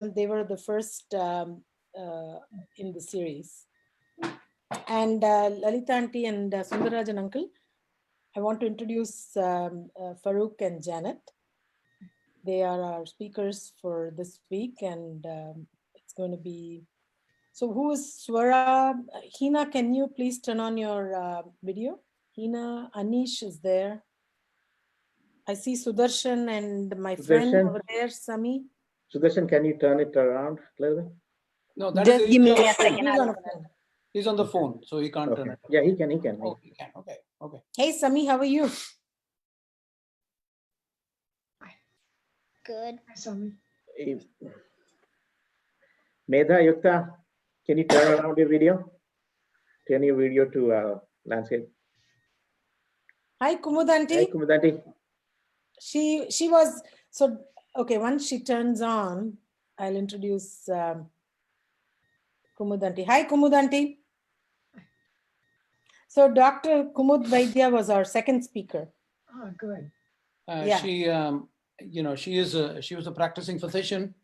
they were the first in the series. And Lalita auntie and Sundarajan uncle, I want to introduce Farrokh and Janet. They are our speakers for this week, and it's going to be. So who is Swara? Hina, can you please turn on your video? Hina, Anish is there. I see Sudarshan and my friend over there, Sami. Sudarshan, can you turn it around a little bit? No, that Just is give me a second. He's on the phone, so he can't turn it. Yeah, he can. Oh, he can. Okay. Okay. Hey, Sami, how are you? Good. Hi, Sami. Medha, Yukta, can you turn around your video? Turn your video to landscape. Hi, Kumudanti. Hi, Kumudanti. She was, so, okay, once she turns on, I'll introduce Kumudanti. Hi, Kumudanti. So Dr. Kumud Vaidya was our second speaker. Oh, good. Yeah. She, she was a practicing physician.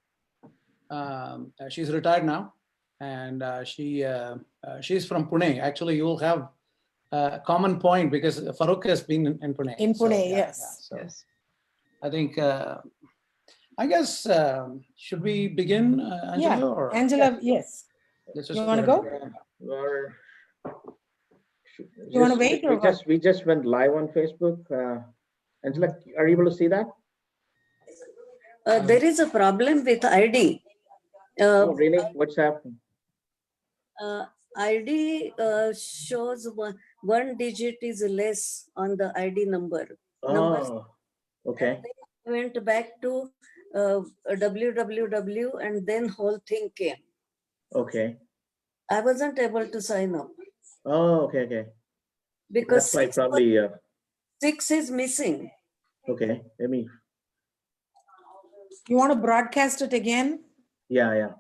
She's retired now, and she's from Pune. Actually, you will have a common point because Farrokh has been in Pune. In Pune, so, yes. So Yes. I think, I guess, should we begin, Angela? Yeah, or? Angela, yes. Let's You just want to go go? ahead. Or You want to wait or what? we just went live on Facebook. Angela, are you able to see that? There is a problem with ID. Oh, really? What's happening? ID shows one digit is less on the ID number. Numbers. Oh, okay. I went back to www and then whole thing came. Okay. I wasn't able to sign up Oh, okay. because That's why probably. 6 is missing. Okay. Let me. You want to broadcast it again? Yeah.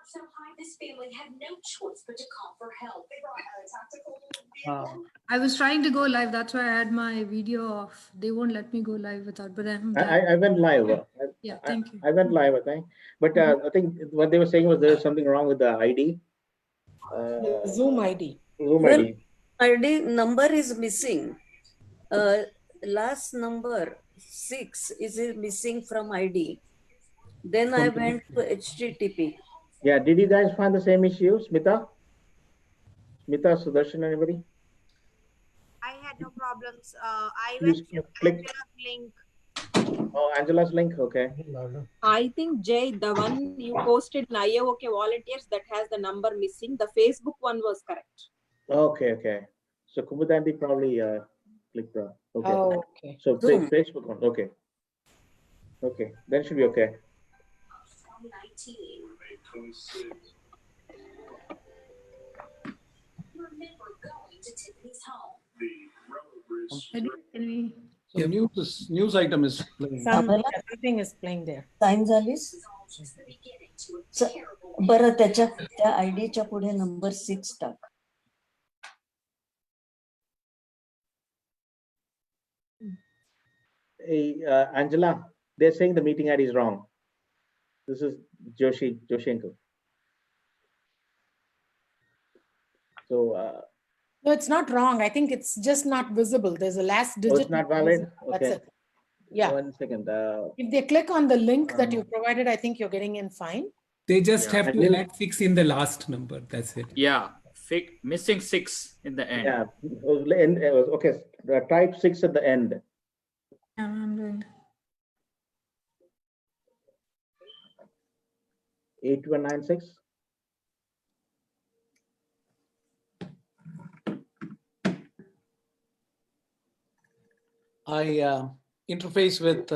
So high, this family had no choice but to call for help. They brought out a tactical vehicle. I was trying to go live. That's why I had my video off. They won't let me go live without, but I'm I went live. Yeah, thank you. I went live, I think. But I think what they were saying was there's something wrong with the ID. The Zoom ID. Zoom Well, ID. ID number is missing. Last number 6 is missing from ID. Then I went to HTTP. Yeah, did you guys find the same issue, Smita? Smita, Sudarshan, anybody? I had no problems. I You went to clicked- Angela's link. Oh, Angela's link, okay. I think, Jay, the one you posted in IAOK volunteers that has the number missing, the Facebook one was correct. Okay. So Kumudanti probably clicked the, okay. Oh, okay. So Facebook one, okay. Okay, then should be okay. 2019. Remember going to Tiffany's home. Can we? So the news item is playing. Everything is playing there. Sign झालीस? Just the beginning to a च- terrible बरं त्या आयडीच्या पुढे number 6 torque. Hey, Angela, they're saying the meeting ID is wrong. This is Joshi uncle. So, No, it's not wrong. I think it's just not visible. There's a last digit. it's not valid? That's Okay. it. Yeah. 1 second. If they click on the link that you provided, I think you're getting in fine. They just Yeah. have to add 6 in the last number. That's it. Yeah, missing 6 in the end. Yeah. Okay. Type 6 at the end. I'm doing. 8196. I interface with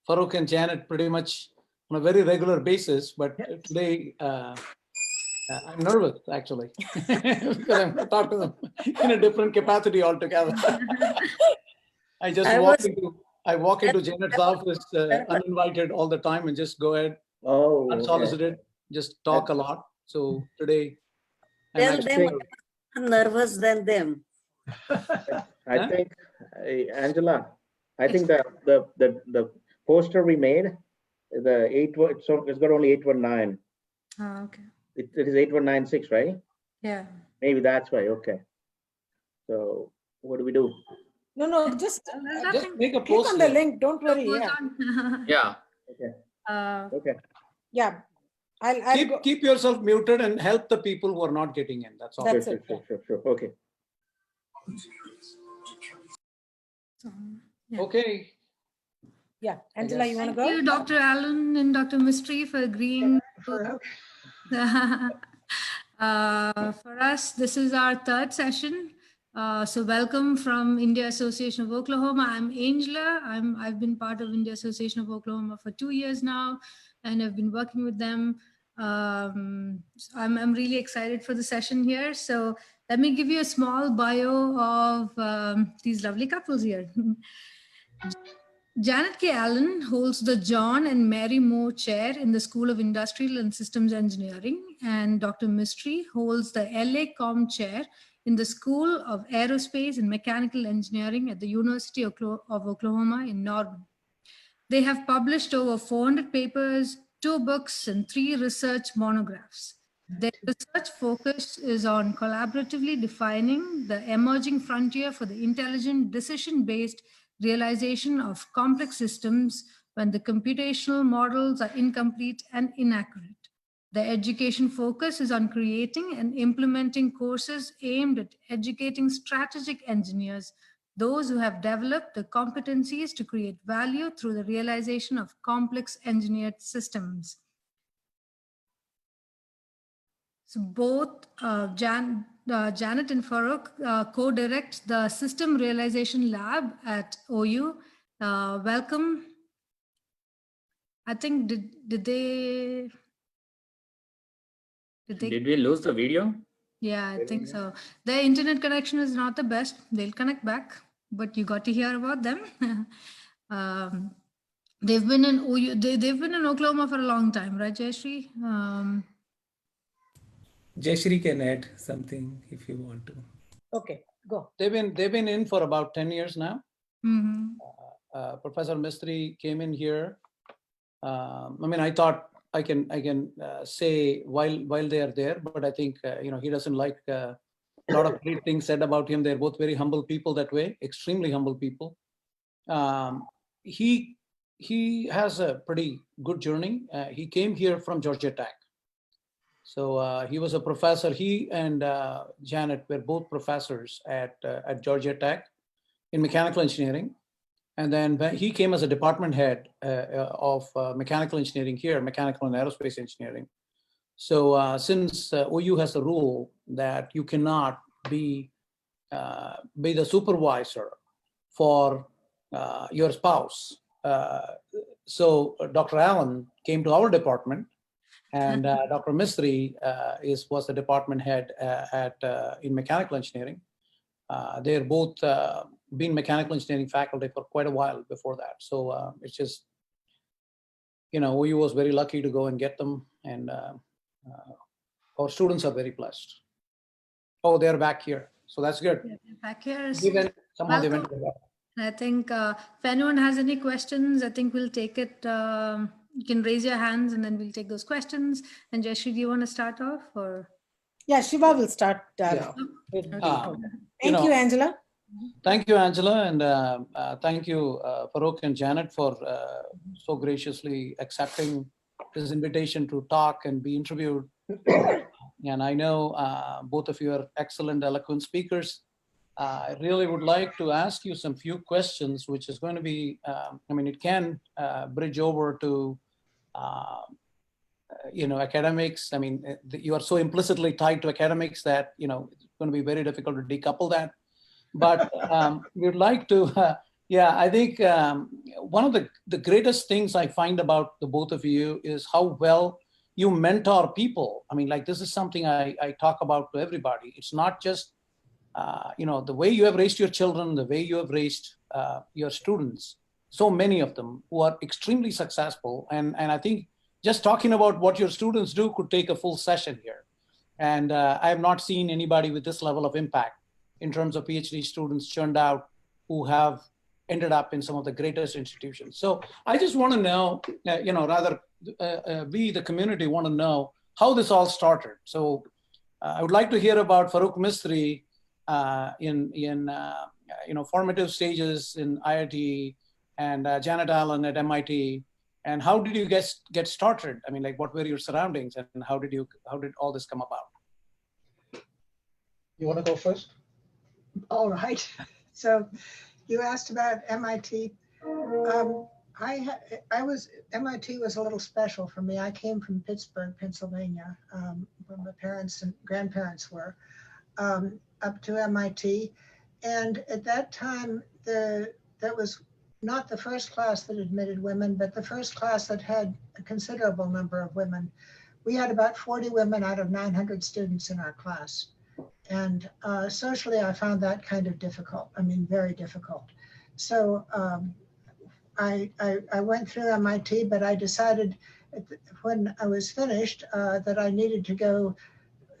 Farrokh and Janet pretty much on a very regular basis, but today I'm nervous actually because I'm going to talk to them in a different capacity altogether. I walk into Janet's office uninvited all the time and just go ahead, unsolicited, just talk a lot. So today, Tell them I'm nervous than them. I think, Angela, I think the poster we made The 8, so it's got only 819. Okay. It is 8196, right? Yeah. Maybe that's why. Okay. So what do we do? No, just There's Just nothing. make a click post on the here. link. Don't worry. Goes Yeah. on. Yeah. Okay. Uh, Okay. Yeah. I'll go. Keep yourself muted and help the people who are not getting in. That's all. That's Sure, it. sure, sure, sure. Okay. so, yeah. Okay. Yeah. Angela, you want to Thank go? you, Dr. Allen and Dr. Mistree, for agreeing. For us, this is our third session. So welcome from India Association of Oklahoma. I'm Angela. I've been part of India Association of Oklahoma for 2 years now, and I've been working with them. I'm really excited for the session here. So let me give you a small bio of these lovely couples here. Janet K. Allen holds the John and Mary Moore Chair in the School of Industrial and Systems Engineering, and Dr. Mistree holds the LA Com Chair in the School of Aerospace and Mechanical Engineering at the University of Oklahoma in Norman. They have published over 400 papers, 2 books, and 3 research monographs. Their research focus is on collaboratively defining the emerging frontier for the intelligent, decision-based realization of complex systems when the computational models are incomplete and inaccurate. The education focus is on creating and implementing courses aimed at educating strategic engineers, those who have developed the competencies to create value through the realization of complex engineered systems. So both Janet and Farrokh co-direct the System Realization Lab at OU. Welcome. I think, did they? Did we lose the video? Yeah, I think so. Their internet connection is not the best. They'll connect back, but you got to hear about them. They've been in OU, they've been in Oklahoma for a long time, right, Jayashree? Jayashree can add something if you want to. Okay, go. They've been in for about 10 years now. Mhm. Professor Mistree came in here. I mean, I thought I can say while they are there, but I think he doesn't like a lot of great things said about him. They're both very humble people that way, extremely humble people. He has a pretty good journey. He came here from Georgia Tech. So he was a professor. He and Janet were both professors at Georgia Tech in mechanical engineering. And then he came as a department head of mechanical engineering here, mechanical and aerospace engineering. So since OU has a rule that you cannot be the supervisor for your spouse, so Dr. Allen came to our department, and Dr. Mistree was the department head in mechanical engineering. They're both been mechanical engineering faculty for quite a while before that. So it's just, OU was very lucky to go and get them, and our students are very blessed. Oh, they're back here. So that's good. Back here. Somehow they went Welcome. I think if anyone has any questions, I think we'll take it. You can raise your hands and then we'll take those questions. And Jayashree, do you want to start off or? Yeah, Shiva will start. Yeah. Thank you, Angela. Thank you, Angela, and thank you, Farrokh and Janet, for so graciously accepting this invitation to talk and be interviewed. And I know both of you are excellent, eloquent speakers. I really would like to ask you some few questions, which is going to be, it can bridge over to, academics. I mean, you are so implicitly tied to academics that, it's going to be very difficult to decouple that. But we'd like to, I think one of the greatest things I find about the both of you is how well you mentor people. I mean, like, this is something I talk about to everybody. It's not just, the way you have raised your children, the way you have raised your students, so many of them who are extremely successful. And I think just talking about what your students do could take a full session here. And I have not seen anybody with this level of impact in terms of PhD students churned out who have ended up in some of the greatest institutions. So I just want to know, we, the community, want to know how this all started. So I would like to hear about Farrokh Mistree in formative stages in IIT, and Janet Allen at MIT. And how did you get started? I mean, like, what were your surroundings, and how did all this come about? You want to go first? All right. So you asked about MIT. MIT was a little special for me. I came from Pittsburgh, Pennsylvania, where my parents and grandparents were, up to MIT. And at that time, that was not the first class that admitted women, but the first class that had a considerable number of women. We had about 40 women out of 900 students in our class. And socially, I found that kind of difficult. I mean, very difficult. So I went through MIT, but I decided when I was finished that I needed to go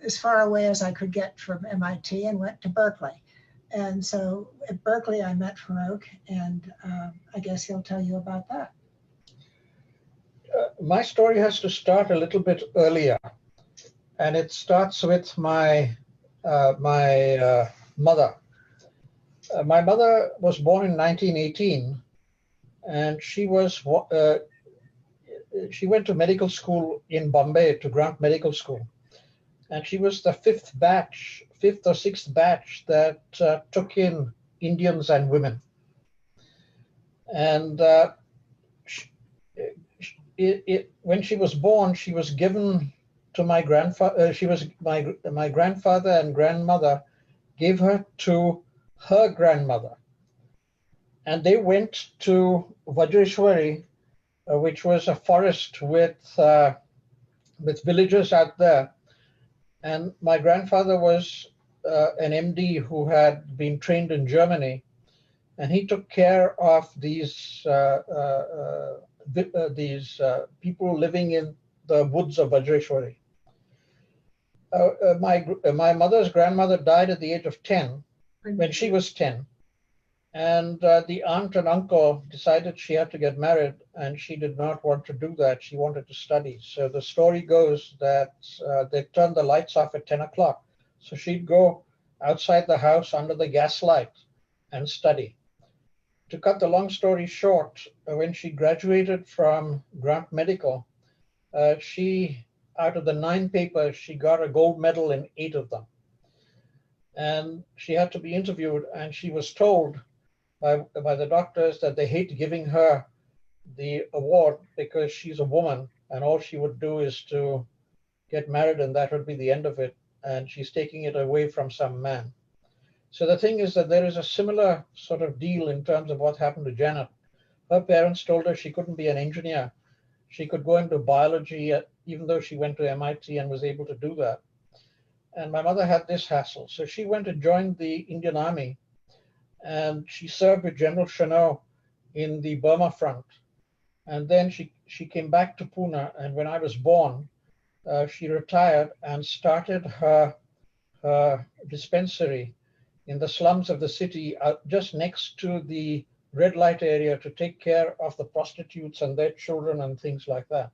as far away as I could get from MIT, and went to Berkeley. And so at Berkeley, I met Farrokh, and I guess he'll tell you about that. My story has to start a little bit earlier, and it starts with my mother. My mother was born in 1918, and she went to medical school in Bombay, to Grant Medical School, and she was the fifth or sixth batch that took in Indians and women. And when she was born, she was given to my grandfather. My grandfather and grandmother gave her to her grandmother, and they went to Vajreshwari, which was a forest with villages out there. And my grandfather was an MD who had been trained in Germany, and he took care of these people living in the woods of Vajreshwari. My mother's grandmother died at the age of 10, when she was 10. And the aunt and uncle decided she had to get married, and she did not want to do that. She wanted to study. So the story goes that they turned the lights off at 10 o'clock. So she'd go outside the house under the gas light and study. To cut the long story short, when she graduated from Grant Medical, out of the 9 papers, she got a gold medal in 8 of them. And she had to be interviewed, and she was told by the doctors that they hate giving her the award because she's a woman, and all she would do is to get married, and that would be the end of it. And she's taking it away from some man. So the thing is that there is a similar sort of deal in terms of what happened to Janet. Her parents told her she couldn't be an engineer. She could go into biology, even though she went to MIT and was able to do that. And my mother had this hassle. So she went to join the Indian Army, and she served with General Chennault in the Burma front. And then she came back to Pune, and when I was born, she retired and started her dispensary in the slums of the city, just next to the red light area, to take care of the prostitutes and their children and things like that.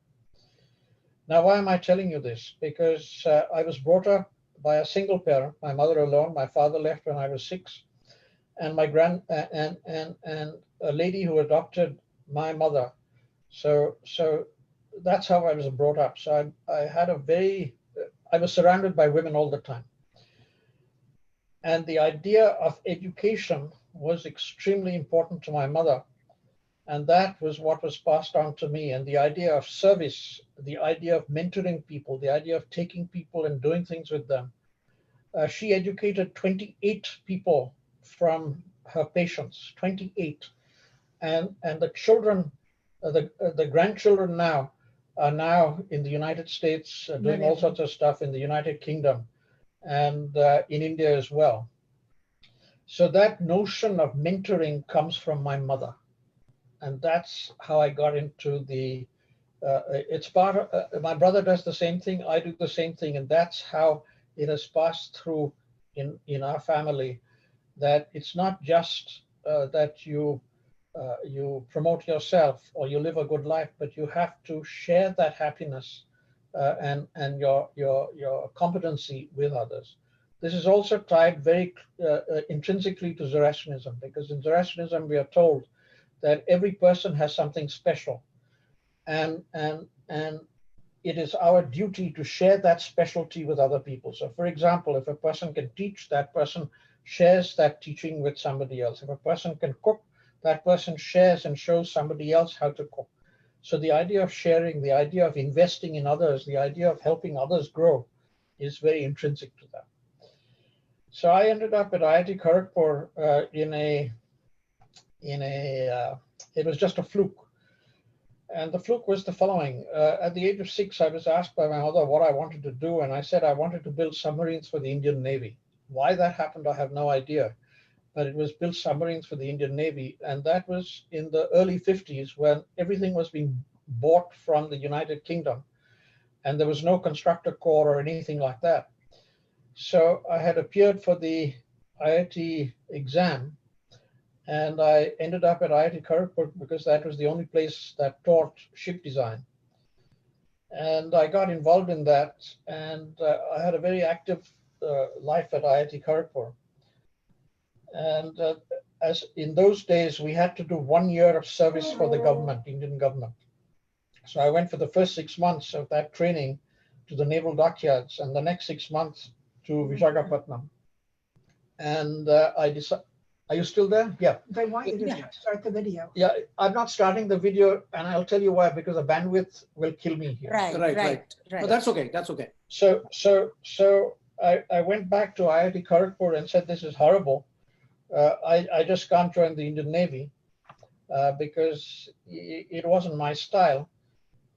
Now, why am I telling you this? Because I was brought up by a single parent, my mother alone. My father left when I was 6, and and a lady who adopted my mother. So that's how I was brought up. So I was surrounded by women all the time. And the idea of education was extremely important to my mother. And that was what was passed on to me. And the idea of service, the idea of mentoring people, the idea of taking people and doing things with them. She educated 28 people from her patients, 28. And the children, the grandchildren now are now in the United States, doing all sorts of stuff in the United Kingdom and in India as well. So that notion of mentoring comes from my mother. And that's how I got into the, it's part of, my brother does the same thing, I do the same thing, and that's how it has passed through in our family, that it's not just that you you promote yourself or you live a good life, but you have to share that happiness and your competency with others. This is also tied very intrinsically to Zoroastrianism, because in Zoroastrianism we are told that every person has something special, and it is our duty to share that specialty with other people. So for example, if a person can teach, that person shares that teaching with somebody else. If a person can cook, that person shares and shows somebody else how to cook. So the idea of sharing, the idea of investing in others, the idea of helping others grow is very intrinsic to that. So I ended up at IIT Kharagpur it was just a fluke. And the fluke was the following. At the age of 6, I was asked by my mother what I wanted to do. And I said I wanted to build submarines for the Indian Navy. Why that happened, I have no idea. But it was build submarines for the Indian Navy. And that was in the early 50s when everything was being bought from the United Kingdom. And there was no constructor corps or anything like that. So I had appeared for the IIT exam. And I ended up at IIT Kharagpur because that was the only place that taught ship design. And I got involved in that, and I had a very active life at IIT Kharagpur. And as in those days, we had to do 1 year of service for the government, Indian government. So I went for the first 6 months of that training to the naval dockyards, and the next 6 months to Visakhapatnam. And I decided. Are you still there? Yeah. They want you to start the video. Yeah, I'm not starting the video, and I'll tell you why, because the bandwidth will kill me here. Right. But that's okay. That's okay. So I went back to IIT Kharagpur and said, this is horrible. I just can't join the Indian Navy because it wasn't my style.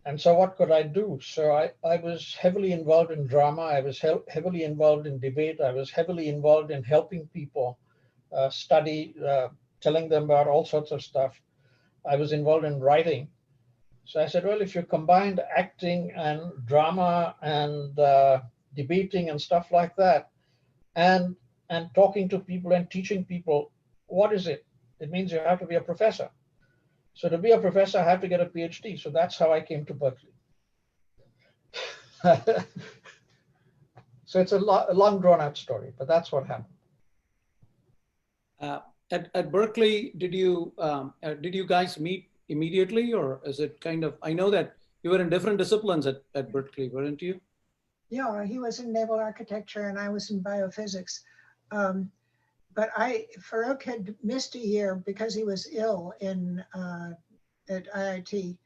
And so what could I do? So I was heavily involved in drama. I was heavily involved in debate. I was heavily involved in helping people study, telling them about all sorts of stuff. I was involved in writing. So I said, well, if you combined acting and drama and debating and stuff like that, and talking to people and teaching people, what is it? It means you have to be a professor. So to be a professor, I have to get a PhD. So that's how I came to Berkeley. So it's a long drawn out story, but that's what happened. At Berkeley, did you guys meet immediately, or is it kind of? I know that you were in different disciplines at Berkeley, weren't you? Yeah, he was in naval architecture and I was in biophysics. But Farrokh had missed a year because he was ill at IIT.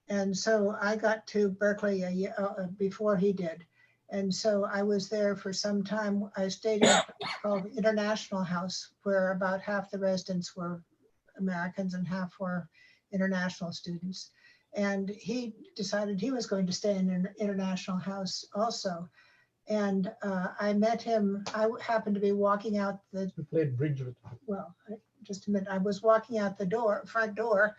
And so I got to Berkeley a year before he did. And so I was there for some time. I stayed in what's called International House, where about half the residents were Americans and half were international students. And he decided he was going to stay in an International House also. And I met him. I happened to be walking out the. You played bridge with him. Well, just a minute. I was walking out the front door,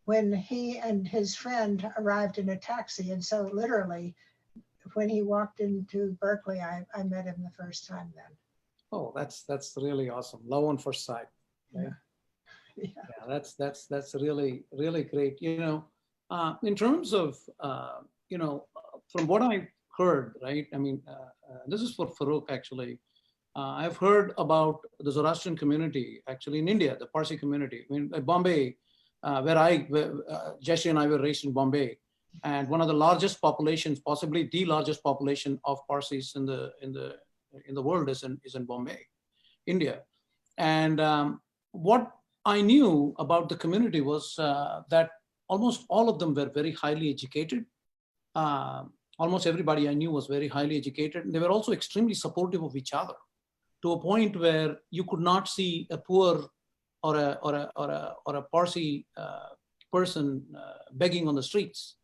when he and his friend arrived in a taxi. And so literally, when he walked into Berkeley, I met him the first time then. Oh, that's really awesome. Love on first sight. Yeah. Yeah, that's really great. You know, in terms of you know, from what I heard, right? I mean, this is for Farrokh actually. I've heard about the Zoroastrian community actually in India, the Parsi community. I mean, Bombay, where Jayashree and I were raised in Bombay, and one of the largest populations, possibly the largest population of Parsis in the world is in Bombay, India. And what I knew about the community was that almost all of them were very highly educated. Almost everybody I knew was very highly educated. And they were also extremely supportive of each other, to a point where you could not see a poor or a Parsi person begging on the streets.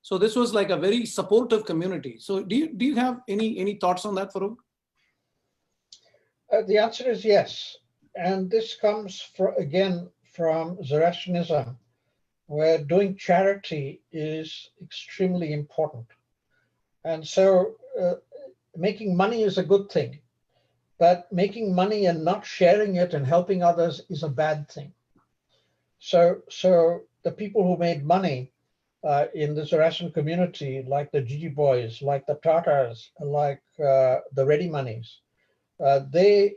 So this was like a very supportive community. So do you have any thoughts on that, Farrokh? The answer is yes. And this comes again from Zoroastrianism, where doing charity is extremely important. And so making money is a good thing, but making money and not sharing it and helping others is a bad thing. So the people who made money in the Zoroastrian community, like the Gigi boys, like the Tatars, like the Ready Moneys, they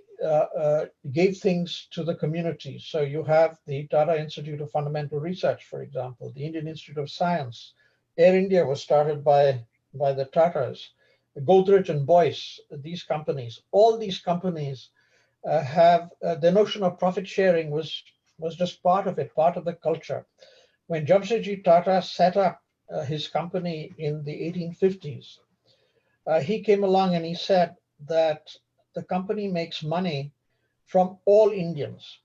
gave things to the community. So you have the Tata Institute of Fundamental Research, for example, the Indian Institute of Science. Air India was started by the Tatars. Godrej and Boyce, these companies, all these companies have the notion of profit sharing was just part of it, part of the culture. When Jamshedji Tata set up his company in the 1850s, he came along and he said that the company makes money from all Indians.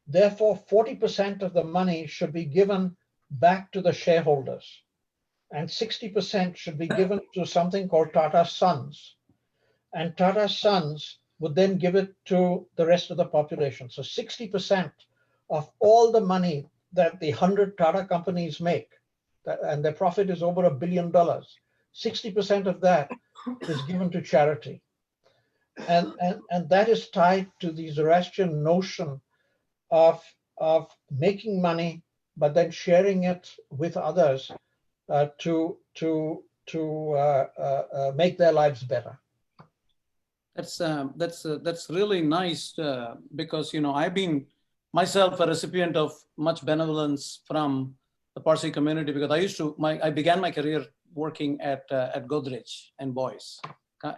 Therefore, 40% of the money should be given back to the shareholders, and 60% should be given to something called Tata Sons. And Tata Sons would then give it to the rest of the population. So 60% of all the money that the 100 Tata companies make, and their profit is over $1 billion, 60% of that is given to charity. And that is tied to the Zoroastrian notion of making money, but then sharing it with others to make their lives better. That's really nice because I've been myself a recipient of much benevolence from the Parsi community, because I began my career working at Godrej and Boyce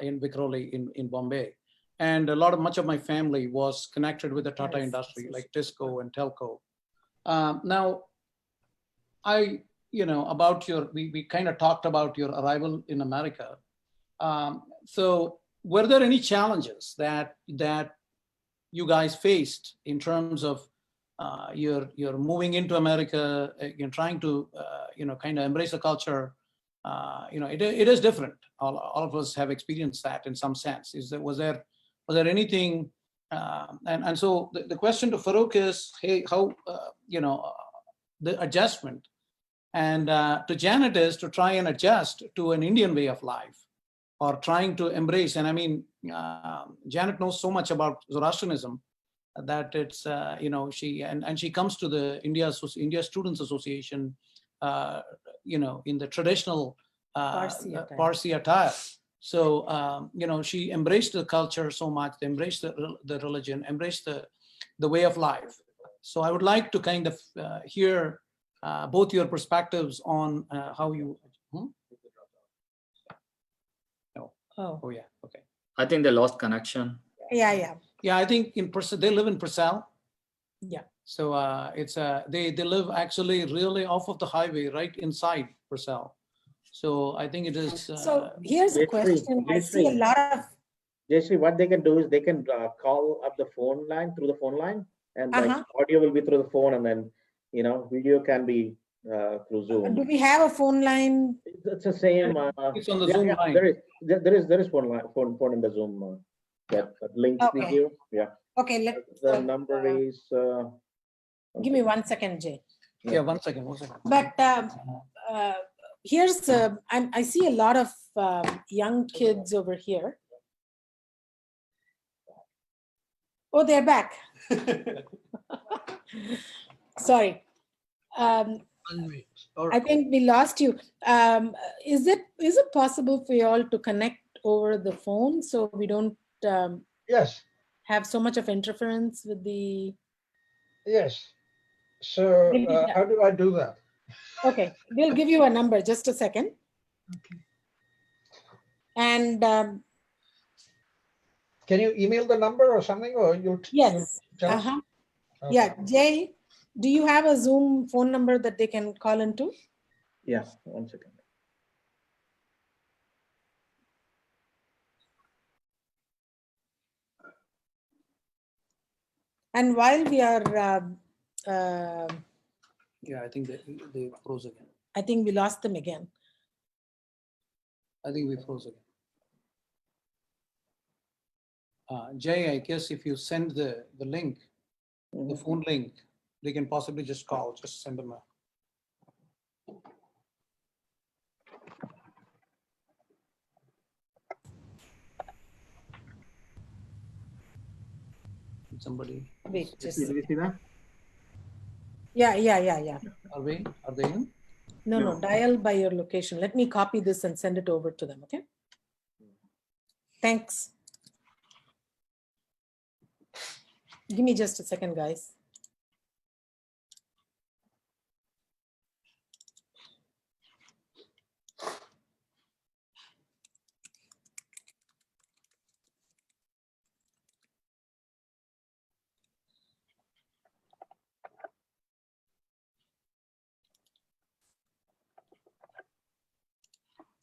in Vikhroli in Bombay, and much of my family was connected with the Tata industry, like Tisco and Telco. Now, we kind of talked about your arrival in America. So were there any challenges that you guys faced in terms of you're moving into America, you're trying to kind of embrace the culture? It is different. All of us have experienced that in some sense. Was there anything? And so the question to Farrokh is, hey, how the adjustment, and to Janet is to try and adjust to an Indian way of life, or trying to embrace. And I mean, Janet knows so much about Zoroastrianism that it's she comes to the India Students Association in the traditional Parsi attire. So she embraced the culture so much, embraced the religion, embraced the way of life. So I would like to kind of hear both your perspectives on how you. Oh yeah, okay. I think they lost connection. Yeah. I think they live in Purcell. Yeah. So it's they live actually really off of the highway, right inside Purcell. So I think it is. So here's a question. I see a lot of. Jayashree, what they can do is they can call up the phone line through the phone line, and like audio will be through the phone, and then video can be through Zoom. Do we have a phone line? It's the same. It's on the Zoom line. There is phone in the Zoom that link we give. Yeah. Okay. The number is. Give me 1 second, Jay. Yeah, 1 second. But here's I see a lot of young kids over here. Oh, they're back. Sorry. I think we lost you. Is it possible for you all to connect over the phone so we don't yes have so much of interference with the. Yes. So how do I do that? Okay, we'll give you a number. Just a second. Okay. And can you email the number or something, or you? Yes. Okay. Yeah, Jay, do you have a Zoom phone number that they can call into? Yeah, 1 second. And while we are, I think they froze again. I think we lost them again. I think we froze again. Jay, I guess if you send the link, the phone link, they can possibly just call. Just send them a. Somebody. Wait, just. Did you see that? Yeah. Are they in? No, dial by your location. Let me copy this and send it over to them, okay? Thanks. Give me just a second, guys.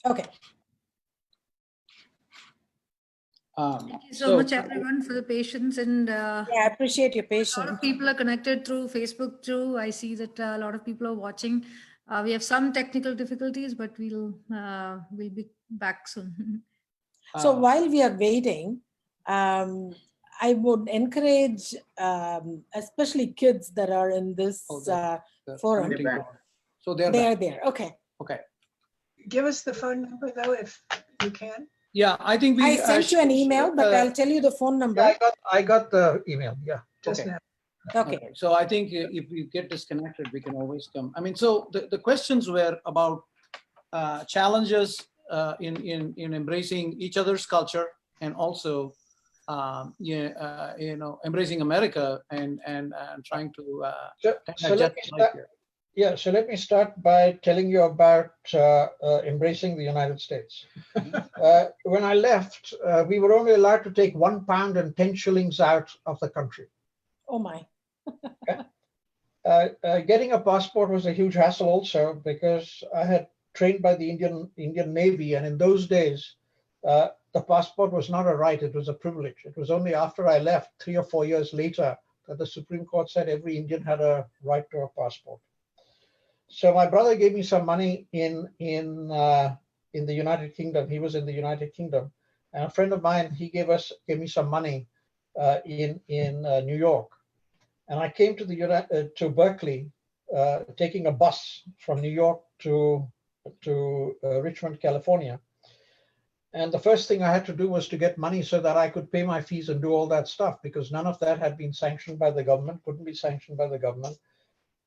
Okay. Thank you so much, everyone, for the patience. And yeah, I appreciate your a patience. lot of people are connected through Facebook too. I see that a lot of people are watching. We have some technical difficulties, but we'll be back soon. So while we are waiting, I would encourage, especially kids that are in this forum. So they are there. Okay. Okay. Give us the phone number though, if you can. Yeah, I think I sent you an email, but I'll tell you the phone number. Yeah, I got the email. Yeah, just Okay. now. Okay. So I think if we get disconnected, we can always come. I mean, so the questions were about challenges in embracing each other's culture, and also embracing America and trying to so let me start. Yeah, so let me start by telling you about embracing the United States. When I left, we were only allowed to take £1 and 10 shillings out of the country. Oh my. Getting a passport was a huge hassle also, because I had trained by the Indian Navy, and in those days, the passport was not a right, it was a privilege. It was only after I left, 3 or 4 years later, that the Supreme Court said every Indian had a right to a passport. So my brother gave me some money in the United Kingdom. He was in the United Kingdom, and a friend of mine, he gave me some money in New York, and I came to Berkeley, taking a bus from New York to Richmond, California. And the first thing I had to do was to get money so that I could pay my fees and do all that stuff, because none of that had been sanctioned by the government, couldn't be sanctioned by the government,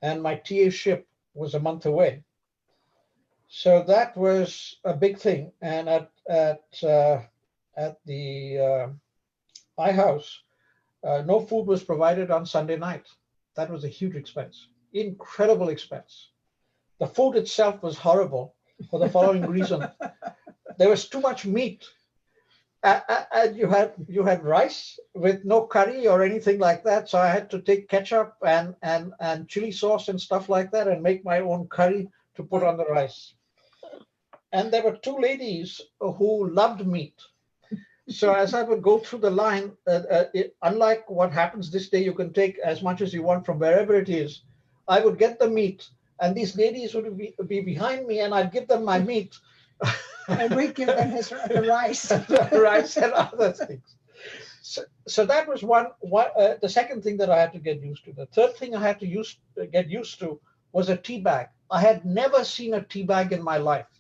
and my TA ship was a month away. So that was a big thing. And at the I house, no food was provided on Sunday night. That was a huge expense, incredible expense. The food itself was horrible for the following reason. There was too much meat. And you had rice with no curry or anything like that. So I had to take ketchup and chili sauce and stuff like that and make my own curry to put on the rice. And there were 2 ladies who loved meat. So as I would go through the line, unlike what happens this day, you can take as much as you want from wherever it is. I would get the meat, and these ladies would be behind me, and I'd give them my meat. And we give them the rice. Rice and other things. So that was one. The second thing that I had to get used to. The third thing I had to get used to was a tea bag. I had never seen a tea bag in my life.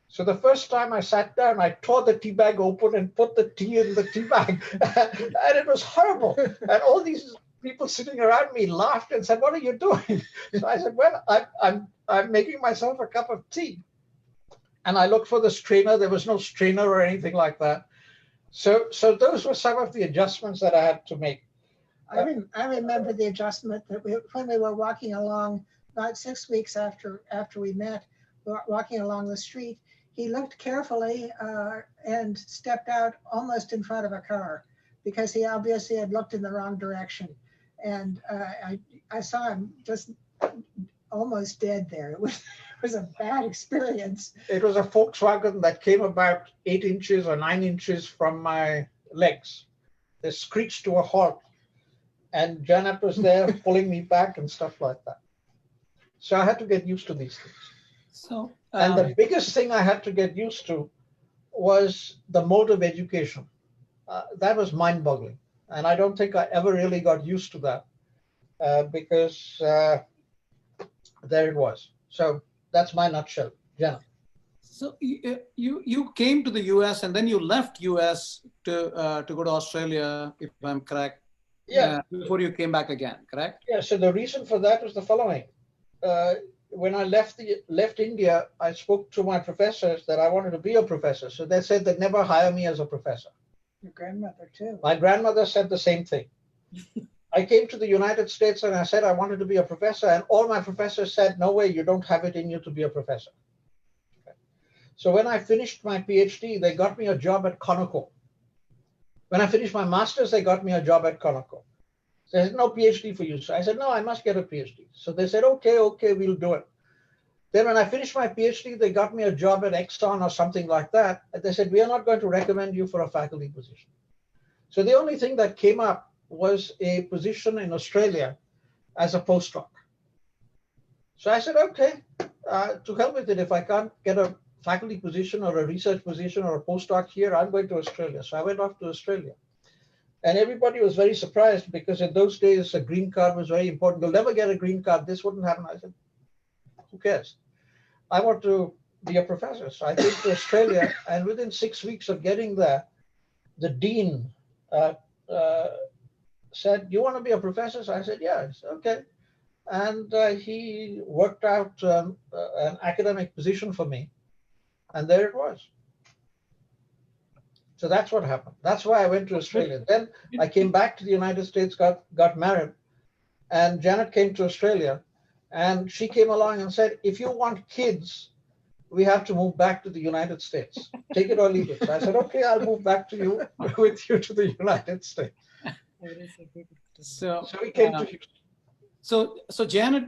So the first time I sat down, I tore the tea bag open and put the tea in the tea bag. And it was horrible. And all these people sitting around me laughed and said, "What are you doing?" So I said, "Well, I'm making myself a cup of tea." And I looked for the strainer. There was no strainer or anything like that. So those were some of the adjustments that I had to make. I remember the adjustment that when we were walking along, about 6 weeks after we met, walking along the street, he looked carefully and stepped out almost in front of a car, because he obviously had looked in the wrong direction. And I saw him just almost dead there. It was a bad experience. It was a Volkswagen that came about 8 inches or 9 inches from my legs. They screeched to a halt, and Janet was there pulling me back and stuff like that. So I had to get used to these things. So, and the biggest thing I had to get used to was the mode of education. That was mind-boggling, and I don't think I ever really got used to that because there it was. So that's my nutshell, Jenna. So you came to the US and then you left US to go to Australia, if I'm correct. Yeah. Before you came back again, correct? Yeah. So the reason for that was the following. when I left India, I spoke to my professors that I wanted to be a professor. So they said they'd never hire me as a professor. Your grandmother too. My grandmother said the same thing. I came to the United States and I said I wanted to be a professor, and all my professors said, no way, you don't have it in you to be a professor. Okay. So when I finished my PhD, they got me a job at Conoco. When I finished my master's, they got me a job at Conoco. They said, no PhD for you. So I said, no, I must get a PhD. So they said, okay, we'll do it. Then when I finished my PhD, they got me a job at Exxon or something like that. And they said, we are not going to recommend you for a faculty position. So the only thing that came up was a position in Australia as a postdoc. So I said, okay, to hell with it. If I can't get a faculty position or a research position or a postdoc here, I'm going to Australia. So I went off to Australia. And everybody was very surprised because in those days, a green card was very important. You'll never get a green card. This wouldn't happen. I said, who cares? I want to be a professor. So I came to Australia, and within 6 weeks of getting there, the dean said, you want to be a professor? So I said, yes, okay. And he worked out an academic position for me. And there it was. So that's what happened. That's why I went to Australia. Then I came back to the United States, got married, and Janet came to Australia. And she came along and said, if you want kids, we have to move back to the United States. Take it or leave it. So I said, okay, I'll move back to you with you to the United States. So we came to Houston. So Janet,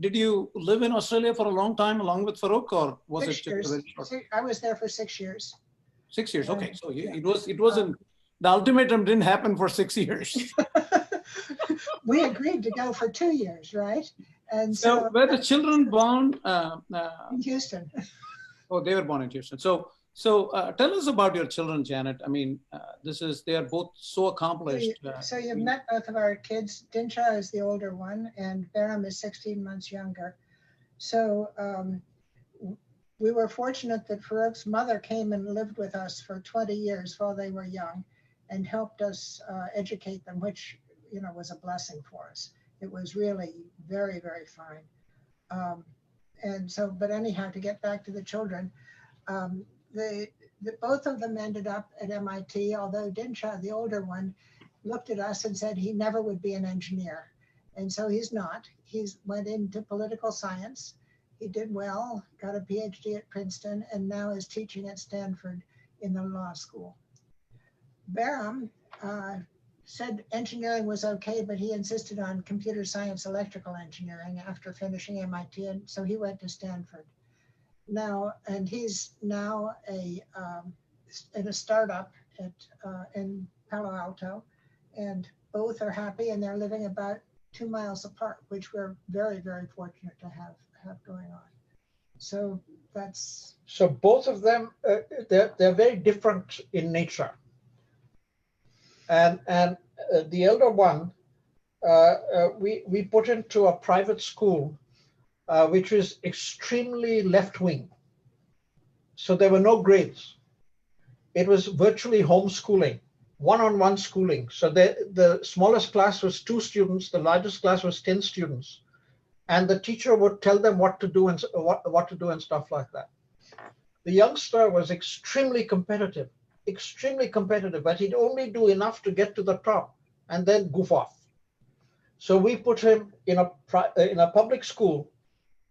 did you live in Australia for a long time along with Farrokh, or was 6 it years. very short? I was there for 6 years. 6 years, okay. So Yeah. it wasn't, the ultimatum didn't happen for 6 years. We agreed to go for 2 years, right? And So were the children born? in Houston. Oh, they were born in Houston. So tell us about your children, Janet. I mean, they are both so accomplished. So you've met both of our kids. Dinsha is the older one, and Behram is 16 months younger. So we were fortunate that Farrokh's mother came and lived with us for 20 years while they were young and helped us educate them, which, was a blessing for us. It was really very, very fine. But anyhow, to get back to the children, both of them ended up at MIT, although Dinsha, the older one, looked at us and said he never would be an engineer. And so he's not. He's went into political science. He did well, got a PhD at Princeton, and now is teaching at Stanford in the law school. Behram said engineering was okay, but he insisted on computer science, electrical engineering after finishing MIT, and so he went to Stanford. And he's now in a startup in Palo Alto, and both are happy, and they're living about 2 miles apart, which we're very, very fortunate to have going on. So both of them, they're very different in nature. And the elder one, we put into a private school, which is extremely left-wing. So there were no grades. It was virtually homeschooling, one-on-one schooling. So the smallest class was 2 students, the largest class was 10 students. And the teacher would tell them what to do and what to do and stuff like that. The youngster was extremely competitive, but he'd only do enough to get to the top and then goof off. So we put him in a public school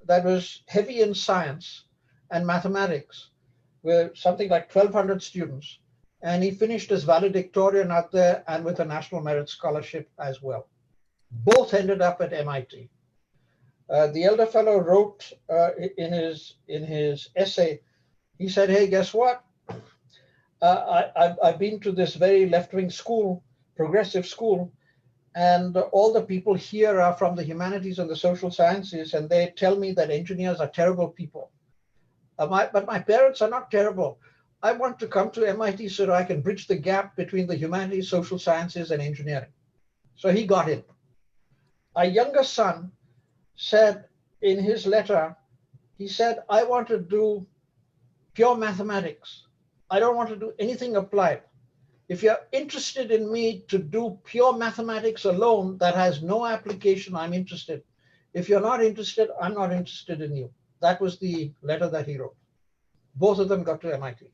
that was heavy in science and mathematics, with something like 1,200 students. And he finished his valedictorian out there and with a National Merit Scholarship as well. Both ended up at MIT. The elder fellow wrote in his essay, he said, hey, guess what? I've been to this very left-wing school, progressive school, and all the people here are from the humanities and the social sciences, and they tell me that engineers are terrible people. But my parents are not terrible. I want to come to MIT so that I can bridge the gap between the humanities, social sciences, and engineering. So he got in. Our younger son said in his letter, he said, I want to do pure mathematics. I don't want to do anything applied. If you're interested in me to do pure mathematics alone that has no application, I'm interested. If you're not interested, I'm not interested in you. That was the letter that he wrote. Both of them got to MIT.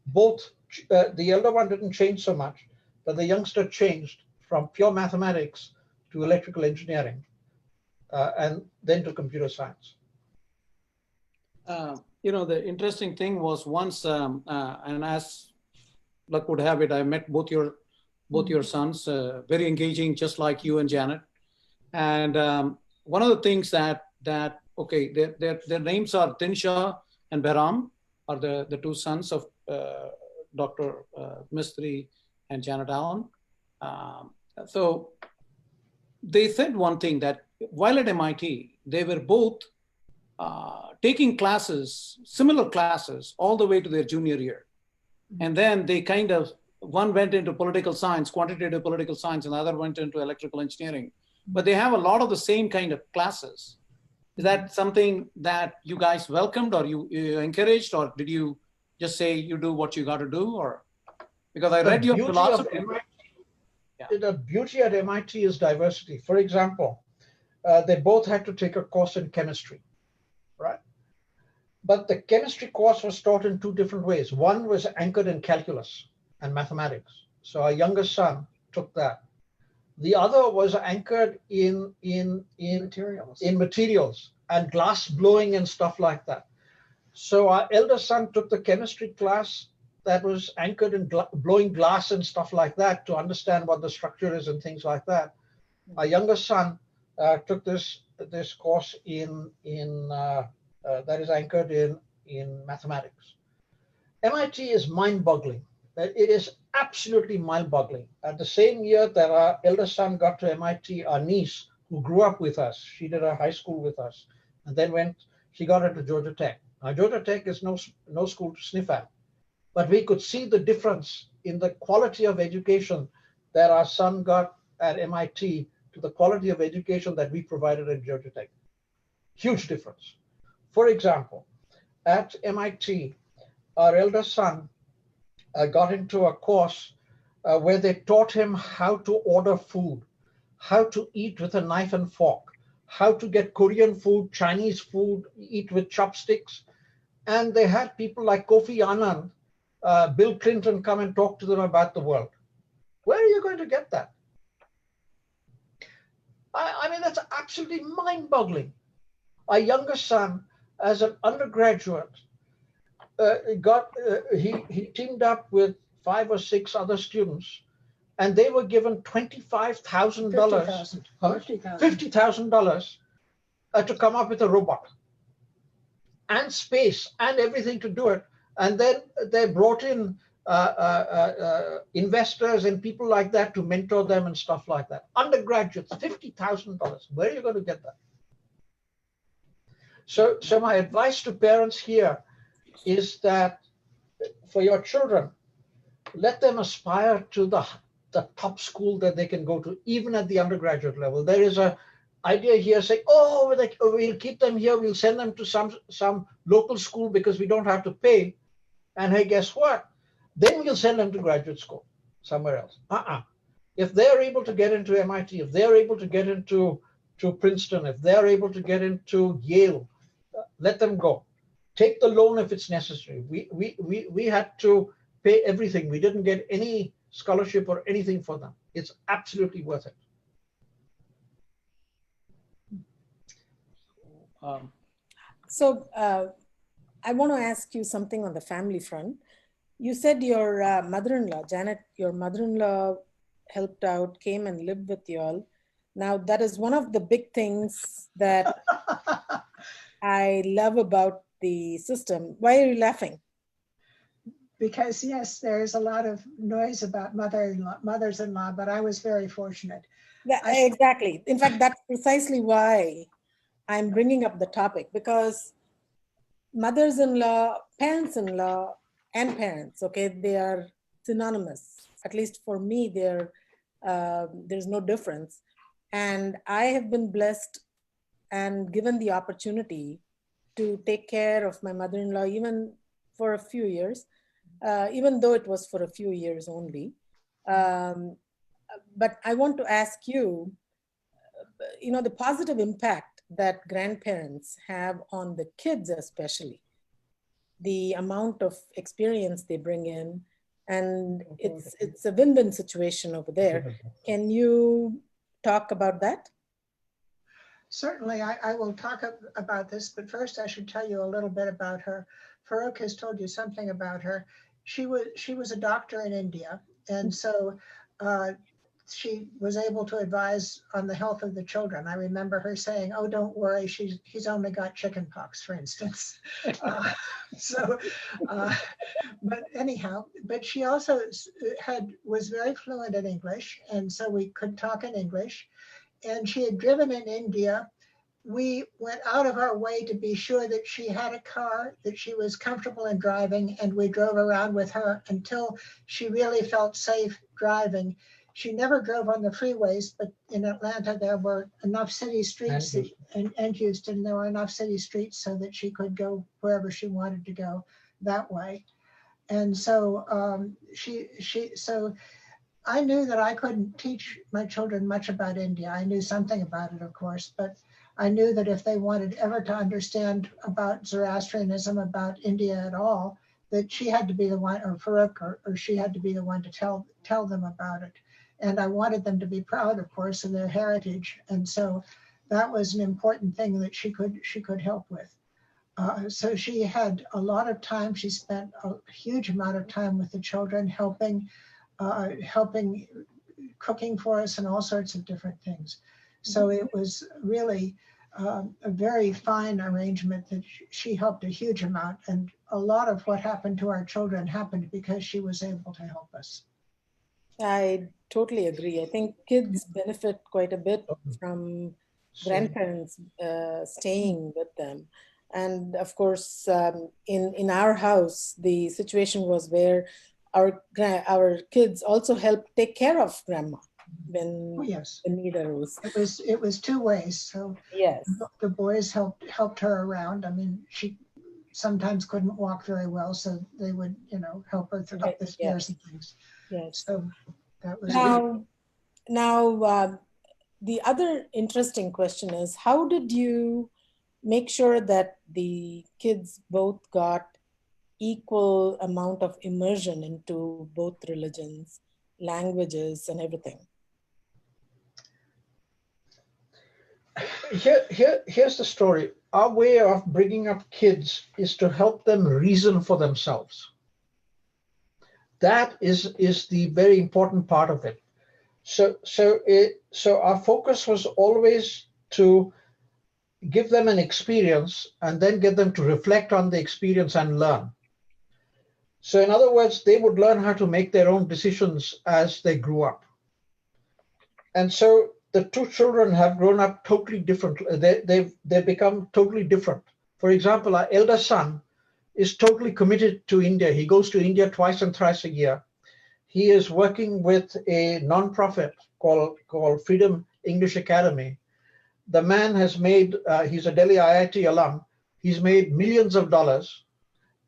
Both, the elder one didn't change so much, but the youngster changed from pure mathematics to electrical engineering, and then to computer science. The interesting thing was once, and as luck would have it, I met both your sons, very engaging, just like you and Janet. And one of the things that okay, their names are Tinsha and Behram, are the two sons of Dr. Mistree and Janet Allen. So they said one thing, that while at MIT, they were both taking classes, similar classes, all the way to their junior year. And then they kind of, one went into political science, quantitative political science, and the other went into electrical engineering. But they have a lot of the same kind of classes. Is that something that you guys welcomed, or you encouraged, or did you just say you do what you got to do? Or because I read your philosophy. The beauty at MIT is diversity. For example, they both had to take a course in chemistry, right? But the chemistry course was taught in two different ways. One was anchored in calculus and mathematics. So our youngest son took that. The other was anchored in materials and glass blowing and stuff like that. So our elder son took the chemistry class that was anchored in blowing glass and stuff like that to understand what the structure is and things like that. Our younger son took this course that is anchored in mathematics. MIT is mind-boggling. It is absolutely mind-boggling. At the same year that our elder son got to MIT, our niece, who grew up with us, she did her high school with us, and then she got into Georgia Tech. Now, Georgia Tech is no school to sniff at, but we could see the difference in the quality of education that our son got at MIT to the quality of education that we provided at Georgia Tech. Huge difference. For example, at MIT, our elder son got into a course where they taught him how to order food, how to eat with a knife and fork, how to get Korean food, Chinese food, eat with chopsticks. And they had people like Kofi Annan, Bill Clinton come and talk to them about the world. Where are you going to get that? I mean, that's absolutely mind-boggling. Our youngest son, as an undergraduate, he teamed up with 5 or 6 other students, and they were given $25,000, $50,000 to come up with a robot and space and everything to do it. And then they brought in investors and people like that to mentor them and stuff like that. Undergraduates, $50,000. Where are you going to get that? So my advice to parents here is that for your children, let them aspire to the top school that they can go to, even at the undergraduate level. There is an idea here saying, we'll keep them here, we'll send them to some local school because we don't have to pay. And hey, guess what? Then we'll send them to graduate school somewhere else. If they're able to get into MIT, if they're able to get into Princeton, if they're able to get into Yale, let them go. Take the loan if it's necessary. We had to pay everything. We didn't get any scholarship or anything for them. It's absolutely worth it. So I want to ask you something on the family front. You said your mother-in-law, Janet, your mother-in-law helped out, came and lived with you all. Now, that is one of the big things that I love about the system. Why are you laughing? Because yes, there's a lot of noise about mothers-in-law, but I was very fortunate. Yeah, exactly. In fact, that's precisely why I'm bringing up the topic, because mothers-in-law, parents-in-law, and parents, okay, they are synonymous. At least for me, there's no difference. And I have been blessed and given the opportunity to take care of my mother-in-law even for a few years, even though it was for a few years only. But I want to ask you, the positive impact that grandparents have on the kids, especially the amount of experience they bring in, and it's a win-win situation over there. Can you talk about that? Certainly, I will talk about this, but first I should tell you a little bit about her. Farrokh has told you something about her. She was a doctor in India, and so she was able to advise on the health of the children. I remember her saying, "Oh, don't worry, he's only got chicken pox," for instance. But anyhow, but she also was very fluent in English, and so we could talk in English. And she had driven in India. We went out of our way to be sure that she had a car, that she was comfortable in driving, and we drove around with her until she really felt safe driving. She never drove on the freeways, but in Atlanta, there were enough city streets, and Houston, there were enough city streets so that she could go wherever she wanted to go that way. And so so I knew that I couldn't teach my children much about India. I knew something about it, of course, but I knew that if they wanted ever to understand about Zoroastrianism, about India at all, that she had to be the one, or Farrokh, or she had to be the one to tell them about it. And I wanted them to be proud, of course, of their heritage. And so that was an important thing that she could help with. So she had a lot of time. She spent a huge amount of time with the children, helping cooking for us and all sorts of different things. So it was really a very fine arrangement that she helped a huge amount. And a lot of what happened to our children happened because she was able to help us. I totally agree. I think kids benefit quite a bit from grandparents staying with them. And of course, in our house, the situation was where our kids also helped take care of grandma when the need arose. It was two ways. So yes, the boys helped her around. I mean, she sometimes couldn't walk very well, so they would help her up the stairs and things. Yes. So that was now the other interesting question is, how did you make sure that the kids both got equal amount of immersion into both religions, languages, and everything? Here's the story. Our way of bringing up kids is to help them reason for themselves. That is the very important part of it. So our focus was always to give them an experience and then get them to reflect on the experience and learn. So in other words, they would learn how to make their own decisions as they grew up. And so the two children have grown up totally different. They've become totally different. For example, our elder son is totally committed to India. He goes to India twice and thrice a year. He is working with a nonprofit called Freedom English Academy. The man has made, he's a Delhi IIT alum. He's made millions of dollars,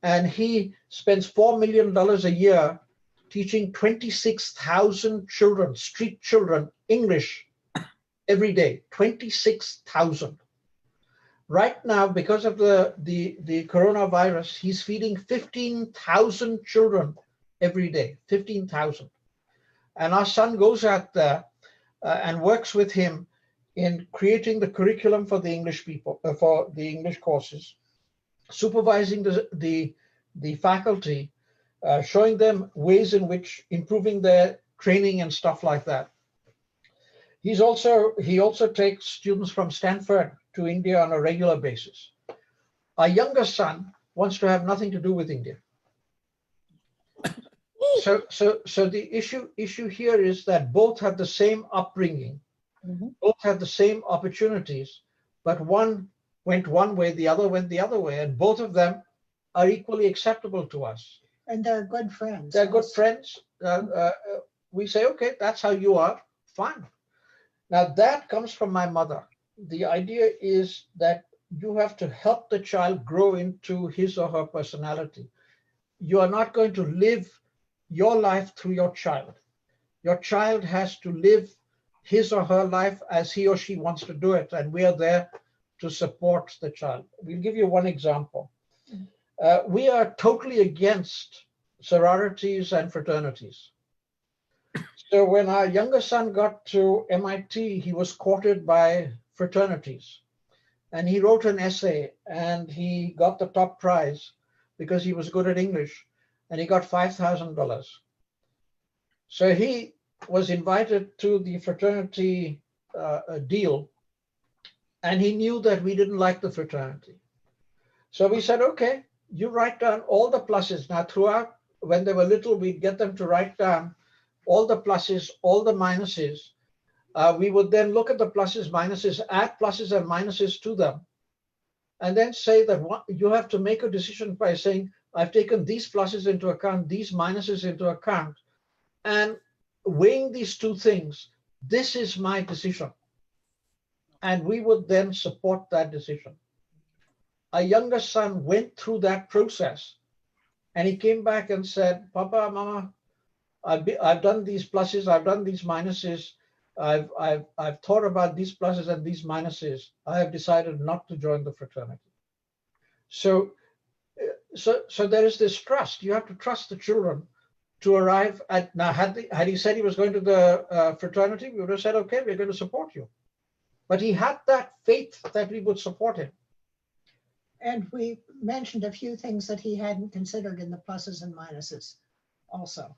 and he spends $4 million a year teaching 26,000 children, street children, English every day. 26,000. Right now, because of the coronavirus, he's feeding 15,000 children every day, 15,000. And our son goes out there and works with him in creating the curriculum for the English people, for the English courses, supervising the faculty, showing them ways in which improving their training and stuff like that. He also takes students from Stanford to India on a regular basis. Our younger son wants to have nothing to do with India. So the issue here is that both have the same upbringing, both have the same opportunities, but one went one way, the other went the other way, and both of them are equally acceptable to us. And they're good friends. They're good friends. We say, okay, that's how you are, fine. Now that comes from my mother. The idea is that you have to help the child grow into his or her personality. You are not going to live your life through your child. Your child has to live his or her life as he or she wants to do it, and we are there to support the child. We'll give you one example. We are totally against sororities and fraternities. So when our younger son got to MIT, he was courted by fraternities. And he wrote an essay and he got the top prize because he was good at English, and he got $5,000. So he was invited to the fraternity deal, and he knew that we didn't like the fraternity. So we said, okay, you write down all the pluses. Now throughout, when they were little, we'd get them to write down all the pluses, all the minuses. We would then look at the pluses, minuses, add pluses and minuses to them, and then say that you have to make a decision by saying, I've taken these pluses into account, these minuses into account, and weighing these two things, this is my decision. And we would then support that decision. Our younger son went through that process, and he came back and said, Papa, Mama, I've done these pluses, I've done these minuses, I've thought about these pluses and these minuses. I have decided not to join the fraternity. So there is this trust. You have to trust the children to arrive at. Now, had he said he was going to the fraternity, we would have said, okay, we're going to support you. But he had that faith that we would support him. And we mentioned a few things that he hadn't considered in the pluses and minuses also.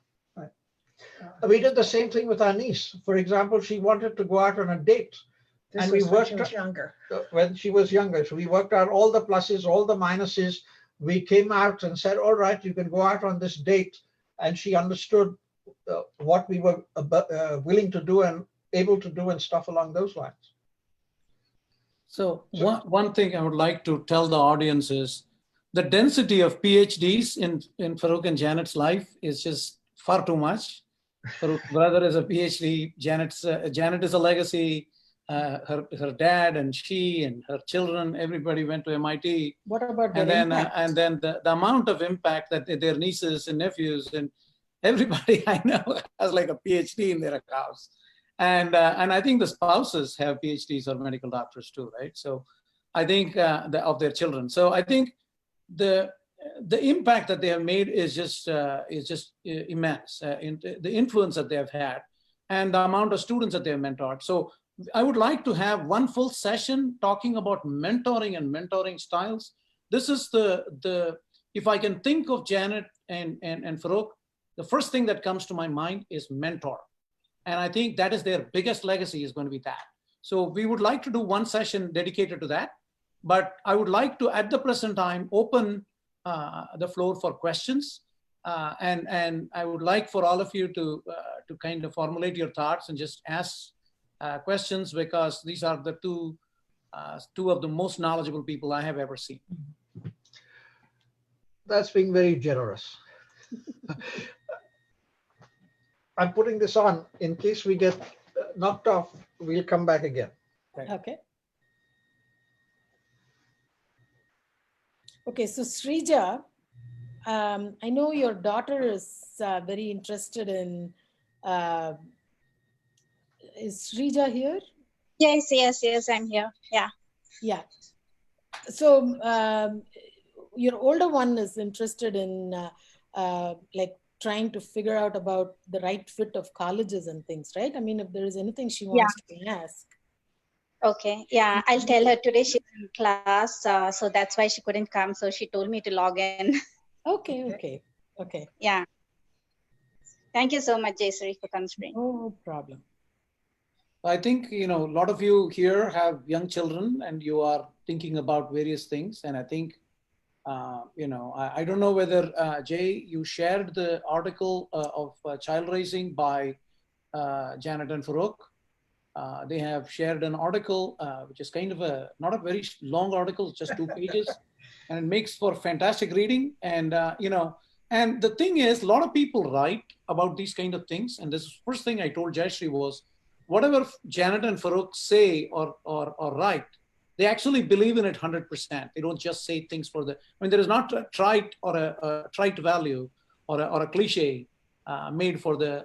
But we did the same thing with our niece. For example, she wanted to go out on a date. this And was we when worked she was younger. when she was younger. So we worked out all the pluses, all the minuses. We came out and said, all right, you can go out on this date. And she understood what we were willing to do and able to do and stuff along those lines. So one thing I would like to tell the audience is the density of PhDs in Farrokh and Janet's life is just far too much. Farrokh's brother is a PhD. Janet is a legacy. Her dad and she and her children, everybody went to MIT. What about and their then impact? and then the amount of impact that their nieces and nephews and everybody I know has like a PhD in their house. And I think the spouses have PhDs or medical doctors too, right? So I think of their children. So I think the impact that they have made is just immense. The influence that they have had and the amount of students that they have mentored. So I would like to have one full session talking about mentoring and mentoring styles. This is if I can think of Janet and Farrokh, the first thing that comes to my mind is mentor. And I think that is their biggest legacy is going to be that. So we would like to do one session dedicated to that, but I would like to, at the present time, open the floor for questions. And I would like for all of you to kind of formulate your thoughts and just ask questions, because these are the two of the most knowledgeable people I have ever seen. That's being very generous. I'm putting this on in case we get knocked off, we'll come back again. Okay. Okay, so Srija, I know your daughter is very interested in, is Srija here? Yes, I'm here. Yeah. Yeah. So your older one is interested in like trying to figure out about the right fit of colleges and things, right? I mean, if there is anything she wants to ask. Okay. Yeah, I'll tell her today she's in class, so that's why she couldn't come. So she told me to log in. Okay. Yeah. Thank you so much, Jayshree, for considering. No problem. I think, a lot of you here have young children and you are thinking about various things. And I think, I don't know whether, Jay, you shared the article of child raising by Janet and Farrokh. They have shared an article, which is kind of not a very long article, just 2 pages, and it makes for fantastic reading. And, and the thing is, a lot of people write about these kind of things. And this first thing I told Jayshree was, whatever Janet and Farrokh say or write, they actually believe in it 100%. They don't just say things there is not a trite or a trite value or a cliche made for the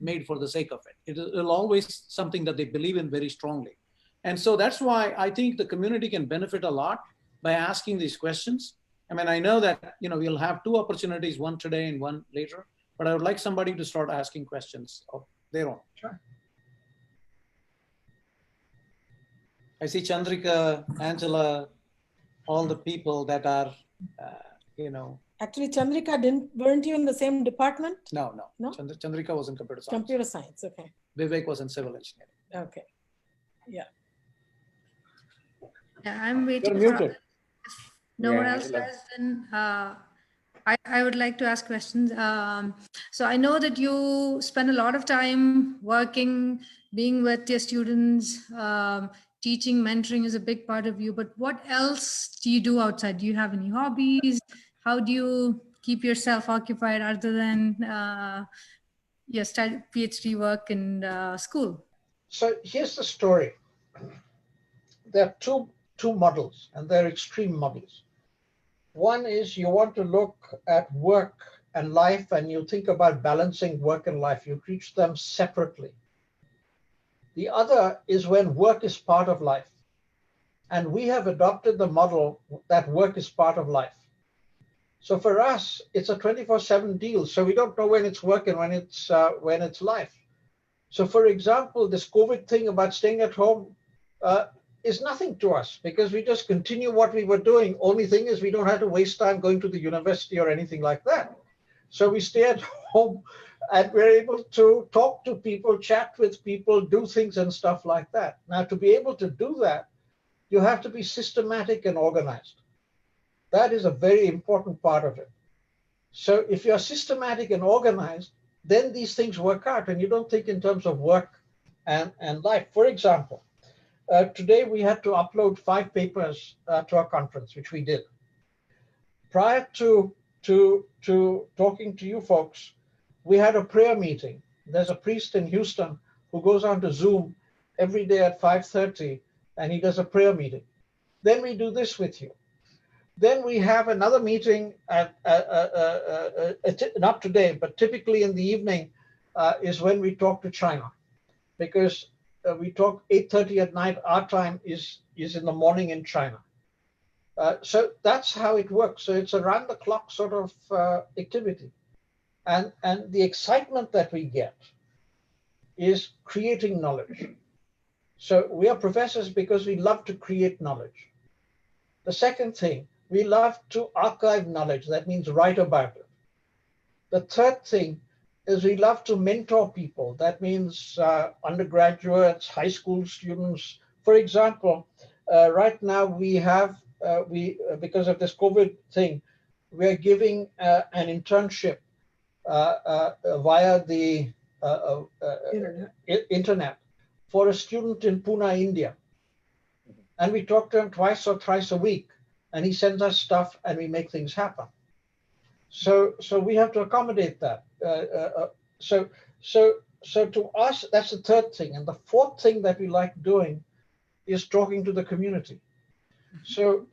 made for the sake of it. It'll always something that they believe in very strongly. And so that's why I think the community can benefit a lot by asking these questions. I mean, I know that, we'll have two opportunities, one today and one later, but I would like somebody to start asking questions of their own. Sure. I see Chandrika, Angela, all the people that are, Actually, Chandrika, weren't you in the same department? No. No? Chandrika was in computer science. Computer science, okay. Vivek was in civil engineering. Okay. Yeah. Yeah, I'm waiting You're for muted. if no one else Angela. has, then I would like to ask questions. So I know that you spend a lot of time working, being with your students, teaching, mentoring is a big part of you, but what else do you do outside? Do you have any hobbies? How do you keep yourself occupied other than your PhD work and school? So here's the story. There are two models, and they're extreme models. One is you want to look at work and life, and you think about balancing work and life. You treat them separately. The other is when work is part of life. And we have adopted the model that work is part of life. So for us, it's a 24/7 deal. So we don't know when it's work and when it's life. So for example, this COVID thing about staying at home is nothing to us because we just continue what we were doing. Only thing is we don't have to waste time going to the university or anything like that. So we stay at home and we're able to talk to people, chat with people, do things and stuff like that. Now, to be able to do that, you have to be systematic and organized. That is a very important part of it. So if you're systematic and organized, then these things work out and you don't think in terms of work and life. For example, today we had to upload 5 papers to our conference, which we did. Prior to talking to you folks, we had a prayer meeting. There's a priest in Houston who goes on to Zoom every day at 5:30 and he does a prayer meeting. Then we do this with you. Then we have another meeting not today, but typically in the evening is when we talk to China, because we talk 8:30 at night. Our time is in the morning in China. So that's how it works. So it's around the clock sort of activity, and the excitement that we get is creating knowledge. So we are professors because we love to create knowledge. The second thing, we love to archive knowledge. That means write about it. The third thing is we love to mentor people. That means undergraduates, high school students. For example, right now we have, because of this COVID thing, we are giving an internship via the internet for a student in Pune, India. And we talk to him twice or thrice a week. And he sends us stuff and we make things happen. So we have to accommodate that. So to us, that's the third thing. And the fourth thing that we like doing is talking to the community. So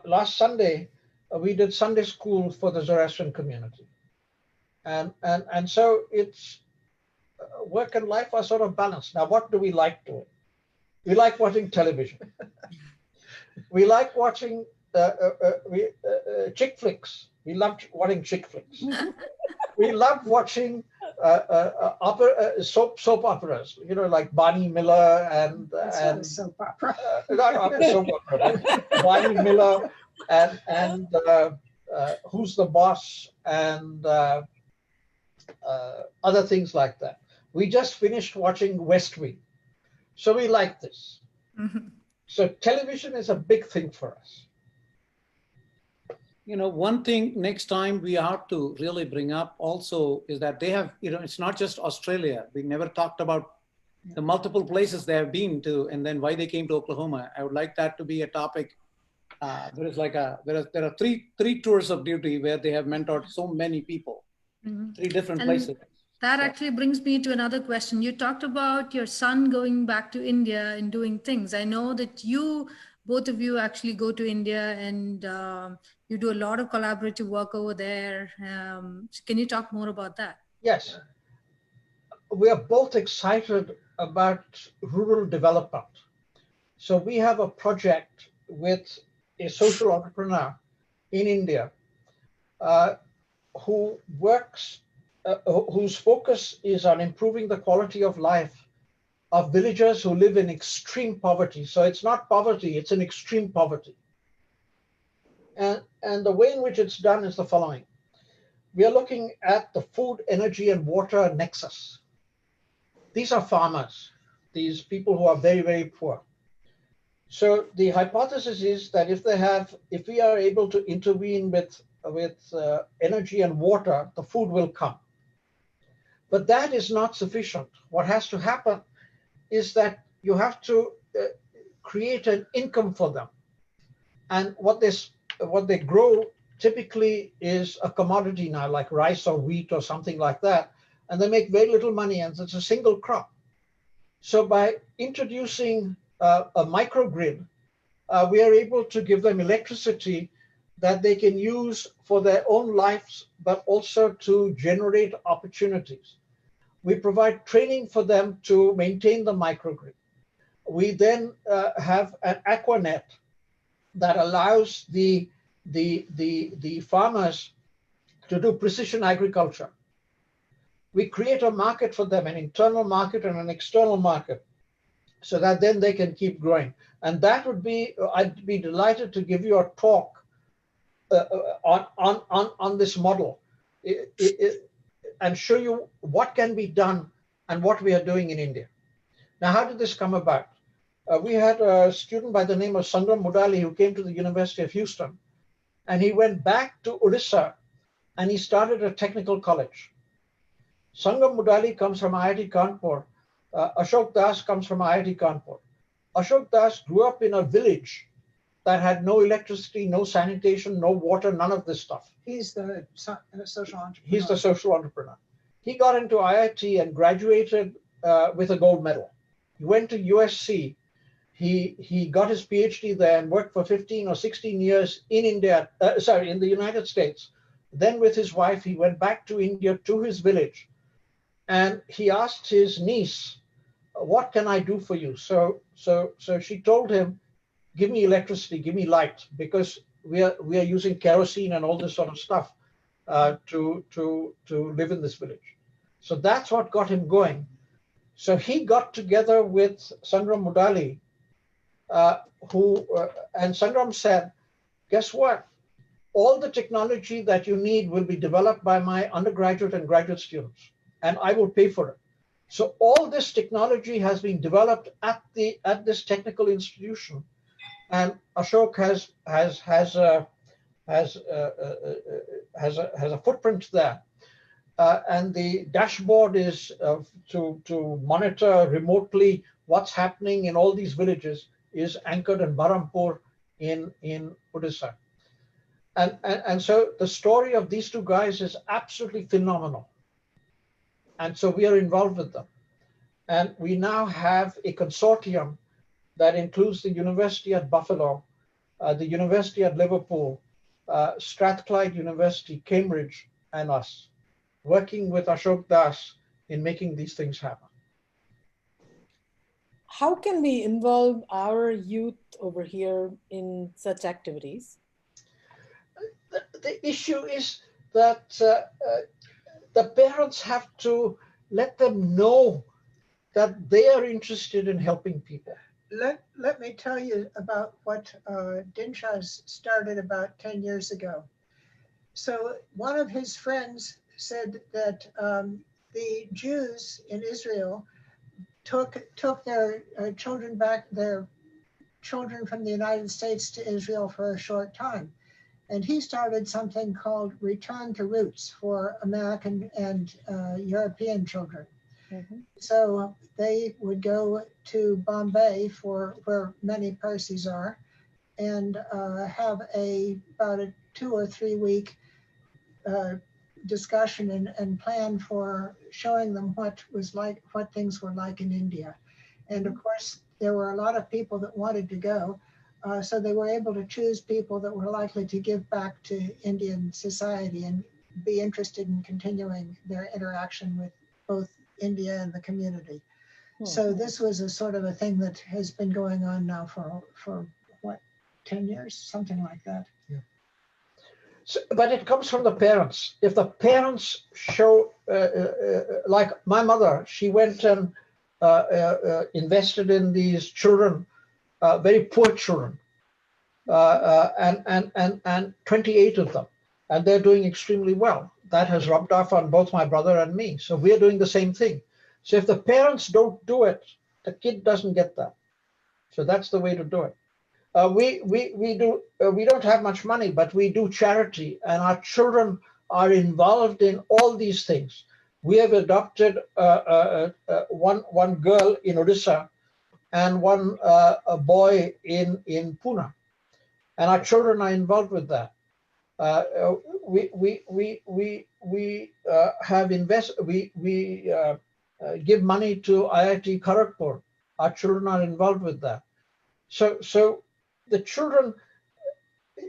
last Sunday, we did Sunday school for the Zoroastrian community. And so it's work and life are sort of balanced. Now, what do we like doing? We like watching television. We like watching chick flicks. We love watching chick flicks. We love watching soap operas, like Barney Miller and soap opera. Not soap opera, Barney Miller and Who's the Boss and other things like that. We just finished watching West Wing, so we like this. Mm-hmm. So television is a big thing for us. One thing next time we have to really bring up also is that they have, it's not just Australia. We never talked about the multiple places they have been to and then why they came to Oklahoma. I would like that to be a topic. There are three tours of duty where they have mentored so many people, 3 different places. That actually brings me to another question. You talked about your son going back to India and doing things. I know that both of you actually go to India and you do a lot of collaborative work over there. Can you talk more about that? Yes. we are both excited about rural development. So we have a project with a social entrepreneur in India who works, whose focus is on improving the quality of life of villagers who live in extreme poverty. So it's not poverty, it's an extreme poverty. And the way in which it's done is the following. We are looking at the food, energy, and water nexus. These are farmers, these people who are very, very poor. So the hypothesis is that if we are able to intervene with energy and water, the food will come. But that is not sufficient. What has to happen is that you have to create an income for them. And what they grow typically is a commodity now, like rice or wheat or something like that, and they make very little money, and it's a single crop. So by introducing a microgrid, we are able to give them electricity that they can use for their own lives, but also to generate opportunities. We provide training for them to maintain the microgrid. We then have an aquanet that allows the farmers to do precision agriculture. We create a market for them, an internal market and an external market, so that then they can keep growing. And that would be, I'd be delighted to give you a talk on this model and show you what can be done and what we are doing in India. Now, how did this come about? We had a student by the name of Sangram Mudali who came to the University of Houston, and he went back to Odisha and he started a technical college. Sangram Mudali comes from IIT Kanpur. Ashok Das comes from IIT Kanpur. Ashok Das grew up in a village that had no electricity, no sanitation, no water, none of this stuff. He's the social entrepreneur. He's the social entrepreneur. He got into IIT and graduated with a gold medal. He went to USC. He got his PhD there and worked for 15 or 16 years in India, in the United States. Then with his wife, he went back to India, to his village, and he asked his niece, what can I do for you? So she told him, give me electricity, give me light, because we are using kerosene and all this sort of stuff to live in this village. So that's what got him going. So he got together with Sangram Mudali, and Sangram said, guess what? All the technology that you need will be developed by my undergraduate and graduate students, and I will pay for it. So all this technology has been developed at this technical institution, and Ashok has a footprint there, and the dashboard is to monitor remotely what's happening in all these villages is anchored in Barampur in Odisha. And so the story of these two guys is absolutely phenomenal. And so we are involved with them. And we now have a consortium that includes the University at Buffalo, the University at Liverpool, Strathclyde University, Cambridge, and us, working with Ashok Das in making these things happen. How can we involve our youth over here in such activities? The issue is that the parents have to let them know that they are interested in helping people. Let me tell you about what Dinshaz started about 10 years ago. So one of his friends said that the Jews in Israel took their children from the United States to Israel for a short time. And he started something called Return to Roots for American and European children. Mm-hmm. So they would go to Bombay, where many Parsis are, and have about a 2 or 3 week discussion and plan for showing them what things were like in India. And of course, there were a lot of people that wanted to go. So they were able to choose people that were likely to give back to Indian society and be interested in continuing their interaction with both India and the community. Hmm. So this was a sort of a thing that has been going on now for what, 10 years, something like that. So, but it comes from the parents. If the parents show, like my mother, she went and invested in these children, very poor children, and 28 of them, and they're doing extremely well. That has rubbed off on both my brother and me. So we're doing the same thing. So if the parents don't do it, the kid doesn't get that. So that's the way to do it. We don't have much money, but we do charity, and our children are involved in all these things. We have adopted one girl in Odisha and one a boy in Pune, and our children are involved with that. We have give money to IIT Kharagpur. Our children are involved with that. So the children,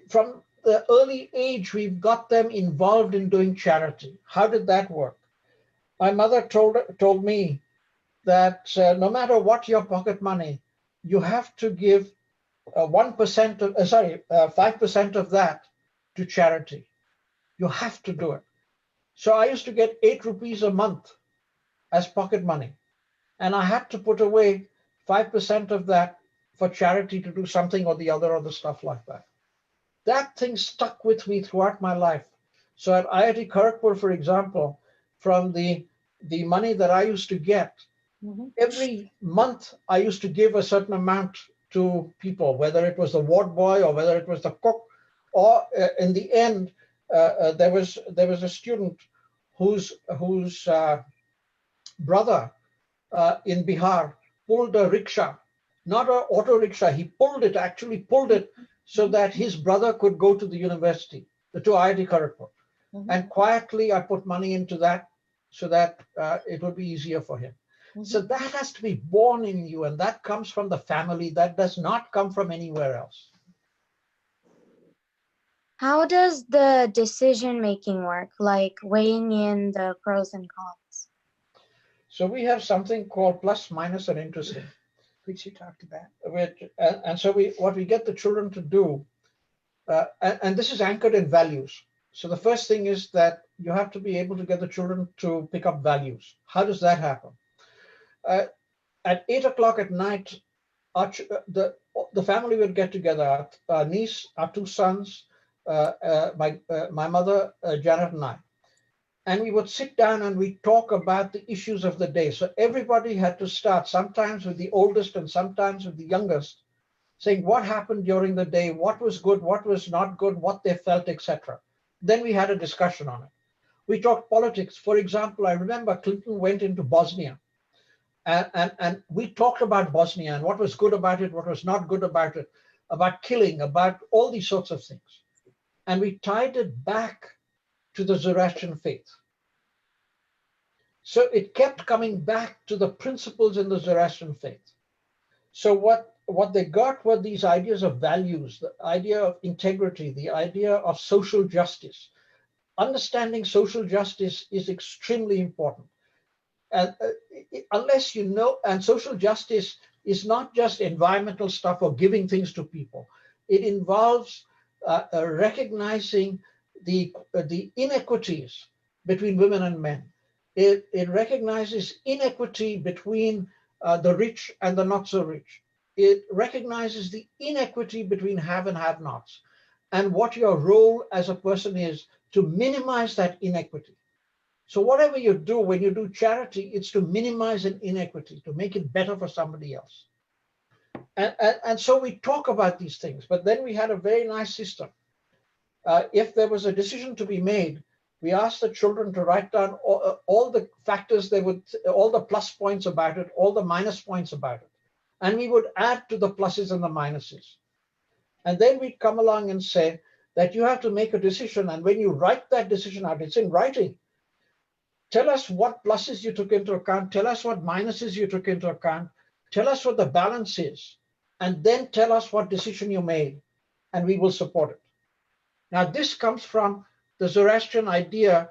from the early age, we've got them involved in doing charity. How did that work? My mother told me that no matter what your pocket money, you have to give 5% of that to charity. You have to do it. So I used to get 8 rupees a month as pocket money, and I had to put away 5% of that for charity to do something or the other stuff like that. That thing stuck with me throughout my life. So at IIT Kharagpur, for example, from the money that I used to get, every month I used to give a certain amount to people, whether it was the ward boy or whether it was the cook, or in the end, there was a student whose brother in Bihar pulled a rickshaw, not an auto rickshaw. He actually pulled it so that his brother could go to the university, to IIT Kharagpur. And quietly I put money into that so that it would be easier for him. So that has to be born in you, and that comes from the family. That does not come from anywhere else. How does the decision making work, like weighing in the pros and cons? So we have something called plus, minus, and interesting, which you talked about. And so what we get the children to do, and this is anchored in values. So the first thing is that you have to be able to get the children to pick up values. How does that happen? At 8 o'clock at night, the family would get together. Our niece, our 2 sons, my mother, Janet, and I. And we would sit down and we talk about the issues of the day. So everybody had to start, sometimes with the oldest and sometimes with the youngest, saying what happened during the day, what was good, what was not good, what they felt, etc. Then we had a discussion on it. We talked politics. For example, I remember Clinton went into Bosnia. And we talked about Bosnia and what was good about it, what was not good about it, about killing, about all these sorts of things. And we tied it back to the Zoroastrian faith. So it kept coming back to the principles in the Zoroastrian faith. So what they got were these ideas of values, the idea of integrity, the idea of social justice. Understanding social justice is extremely important. And unless you know, and social justice is not just environmental stuff or giving things to people. It involves recognizing the inequities between women and men. It recognizes inequity between the rich and the not so rich. It recognizes the inequity between have and have-nots, and what your role as a person is to minimize that inequity. So whatever you do, when you do charity, it's to minimize an inequity, to make it better for somebody else. And so we talk about these things, but then we had a very nice system. If there was a decision to be made, we asked the children to write down all the factors all the plus points about it, all the minus points about it. And we would add to the pluses and the minuses. And then we'd come along and say that you have to make a decision. And when you write that decision out, it's in writing. Tell us what pluses you took into account. Tell us what minuses you took into account. Tell us what the balance is. And then tell us what decision you made. And we will support it. Now, this comes from the Zoroastrian idea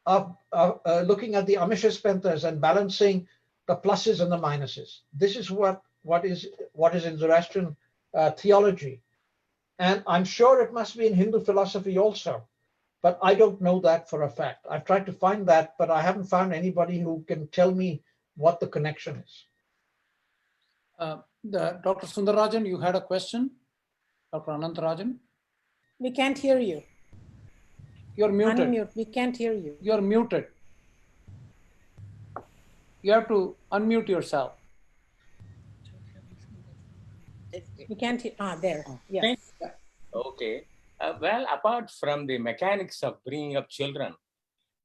of looking at the Amishaspenthas and balancing the pluses and the minuses. This is what is in Zoroastrian theology. And I'm sure it must be in Hindu philosophy also, but I don't know that for a fact. I've tried to find that, but I haven't found anybody who can tell me what the connection is. Dr. Sundarajan, you had a question? Dr. Anantarajan? We can't hear you. You're muted. Unmute. We can't hear you. You're muted. You have to unmute yourself. We can't hear. There. Yes. Okay. Well, apart from the mechanics of bringing up children,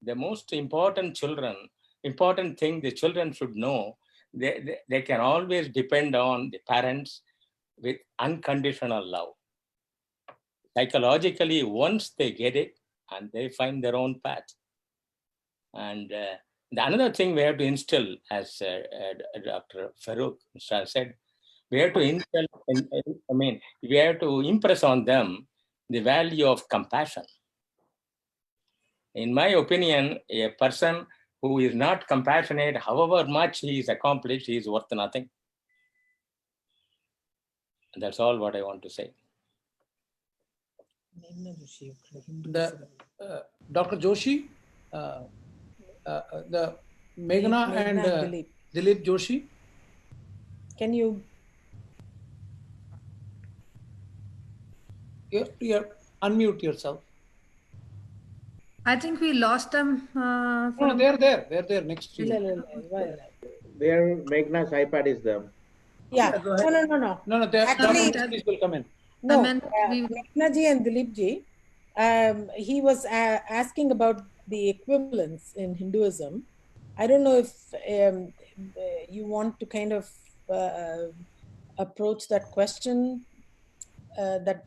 the most important thing the children should know, they can always depend on the parents with unconditional love. Psychologically, once they get it, and they find their own path. And the another thing we have to instill, as Dr. Farrokh said, we have to instill, we have to impress on them the value of compassion. In my opinion, a person who is not compassionate, however much he is accomplished, he is worth nothing. And that's all what I want to say. Dr. Joshi, the Meghna and Dilip Joshi. Can you? You unmute yourself. I think we lost them. No, they're there. They're there next to you. There, Meghna's iPad is there. Yeah. No. No, Actually, please will come in. No, Meghna ji and Dilip ji, he was asking about the equivalence in Hinduism. I don't know if you want to kind of approach that question that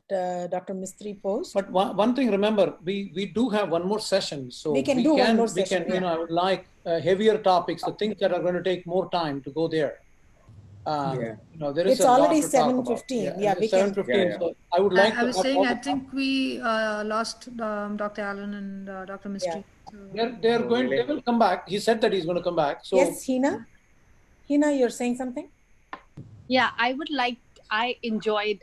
Dr. Mistree posed. But one thing, remember, we do have one more session, so we can do one more session. You know, I would like heavier topics, the things that are going to take more time to go there. You know, there is it's already 7:15. Yeah, we 7:15. can. So I would like. I was saying, I think we lost Dr. Allen and Dr. Mistree. Yeah. They will come back. He said that he's going to come back. So yes, Hina, you're saying something? Yeah, I enjoyed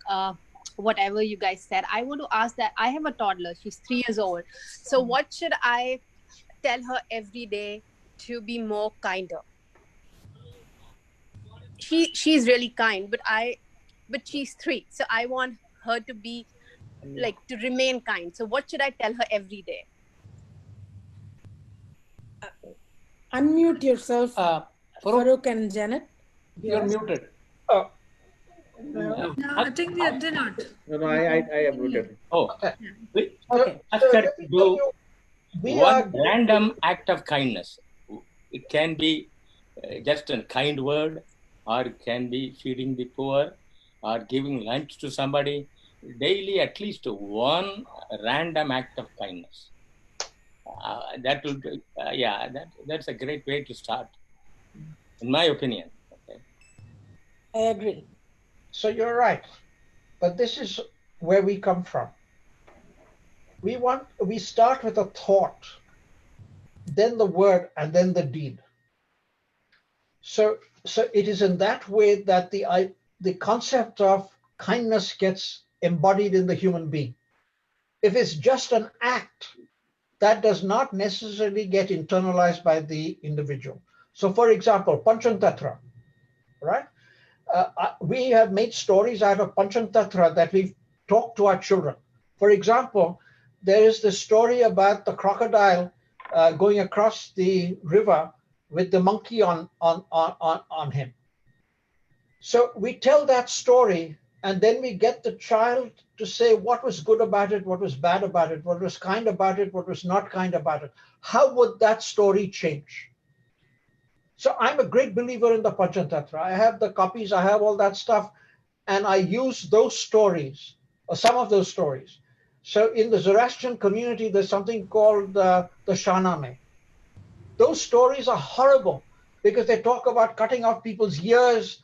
whatever you guys said. I want to ask that I have a toddler. She's 3 years old. So what should I tell her every day to be more kinder? She's really kind, but she's 3. So I want her to be to remain kind. So what should I tell her every day? Unmute yourself, Farrokh and Janet. You're muted. No, I think they're not. No, I am muted. Oh, okay. Ask her to do one random act of kindness. It can be just a kind word, or it can be feeding the poor, or giving lunch to somebody. Daily, at least one random act of kindness. That will, that's a great way to start, in my opinion. Okay. I agree. So you're right, but this is where we come from. We start with a thought, then the word, and then the deed. So it is in that way that the concept of kindness gets embodied in the human being. If it's just an act, that does not necessarily get internalized by the individual. So for example, Panchantattva, right? We have made stories out of Panchantattva that we've talked to our children. For example, there is the story about the crocodile going across the river with the monkey on him. So we tell that story, and then we get the child to say what was good about it, what was bad about it, what was kind about it, what was not kind about it. How would that story change? So I'm a great believer in the Panchantattva. I have the copies, I have all that stuff, and I use those stories, or some of those stories. So in the Zoroastrian community, there's something called the Shahnameh. Those stories are horrible because they talk about cutting off people's ears,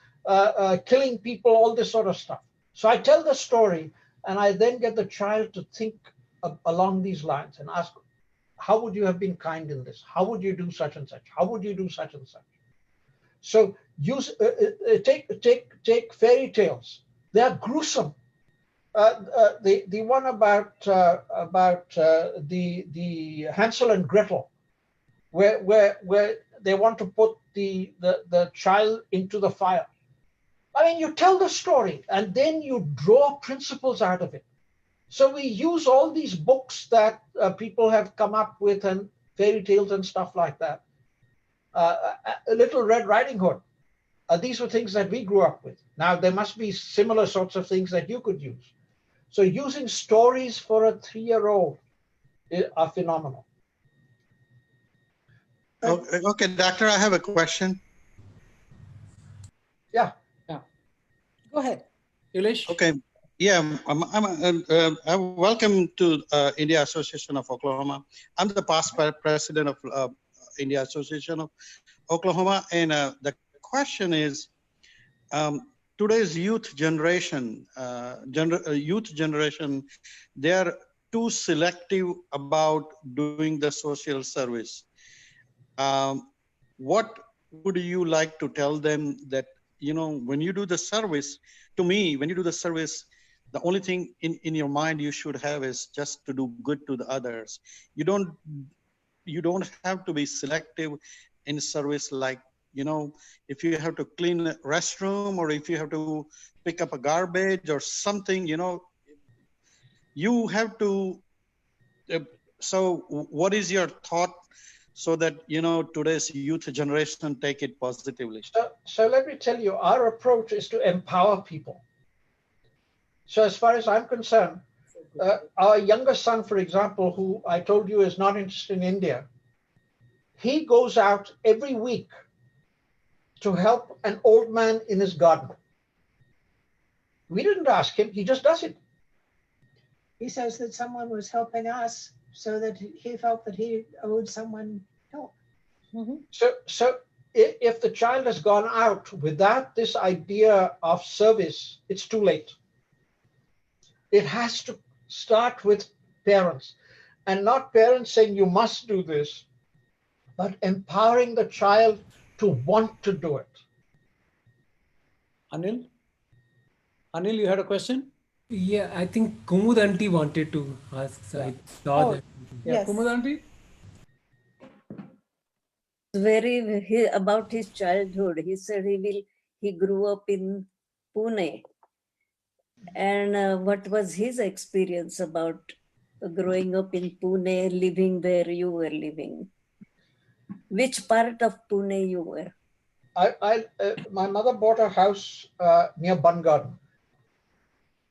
killing people, all this sort of stuff. So I tell the story, and I then get the child to think along these lines and ask, how would you have been kind in this? How would you do such and such? How would you do such and such? So use take fairy tales. They are gruesome. The one about the Hansel and Gretel, where they want to put the child into the fire. I mean, you tell the story and then you draw principles out of it. So we use all these books that people have come up with and fairy tales and stuff like that. Little Red Riding Hood. These were things that we grew up with. Now, there must be similar sorts of things that you could use. So using stories for a 3-year-old are phenomenal. Okay, doctor, I have a question. Yeah. Go ahead. Ilish? Okay. Yeah, I'm welcome to India Association of Oklahoma. I'm the past president of India Association of Oklahoma. And the question is, today's youth generation, they are too selective about doing the social service. What would you like to tell them that, you know, when you do the service, to me, when you do the service, the only thing in your mind you should have is just to do good to the others. You don't have to be selective in service, like, you know, if you have to clean a restroom or if you have to pick up a garbage or something, you know, you have to. So what is your thought so that, you know, today's youth generation take it positively? So let me tell you, our approach is to empower people. So as far as I'm concerned, our younger son, for example, who I told you is not interested in India, he goes out every week to help an old man in his garden. We didn't ask him, he just does it. He says that someone was helping us, so that he felt that he owed someone help. Mm-hmm. So if the child has gone out without this idea of service, it's too late. It has to start with parents, and not parents saying you must do this, but empowering the child to want to do it. Anil? Anil, you had a question? Yeah, I think Kumud auntie wanted to ask. So I saw that. Yeah, yes. Kumud auntie? About his childhood. He said he grew up in Pune. And what was his experience about growing up in Pune, living where you were living? Which part of Pune you were? My mother bought a house near Bun Garden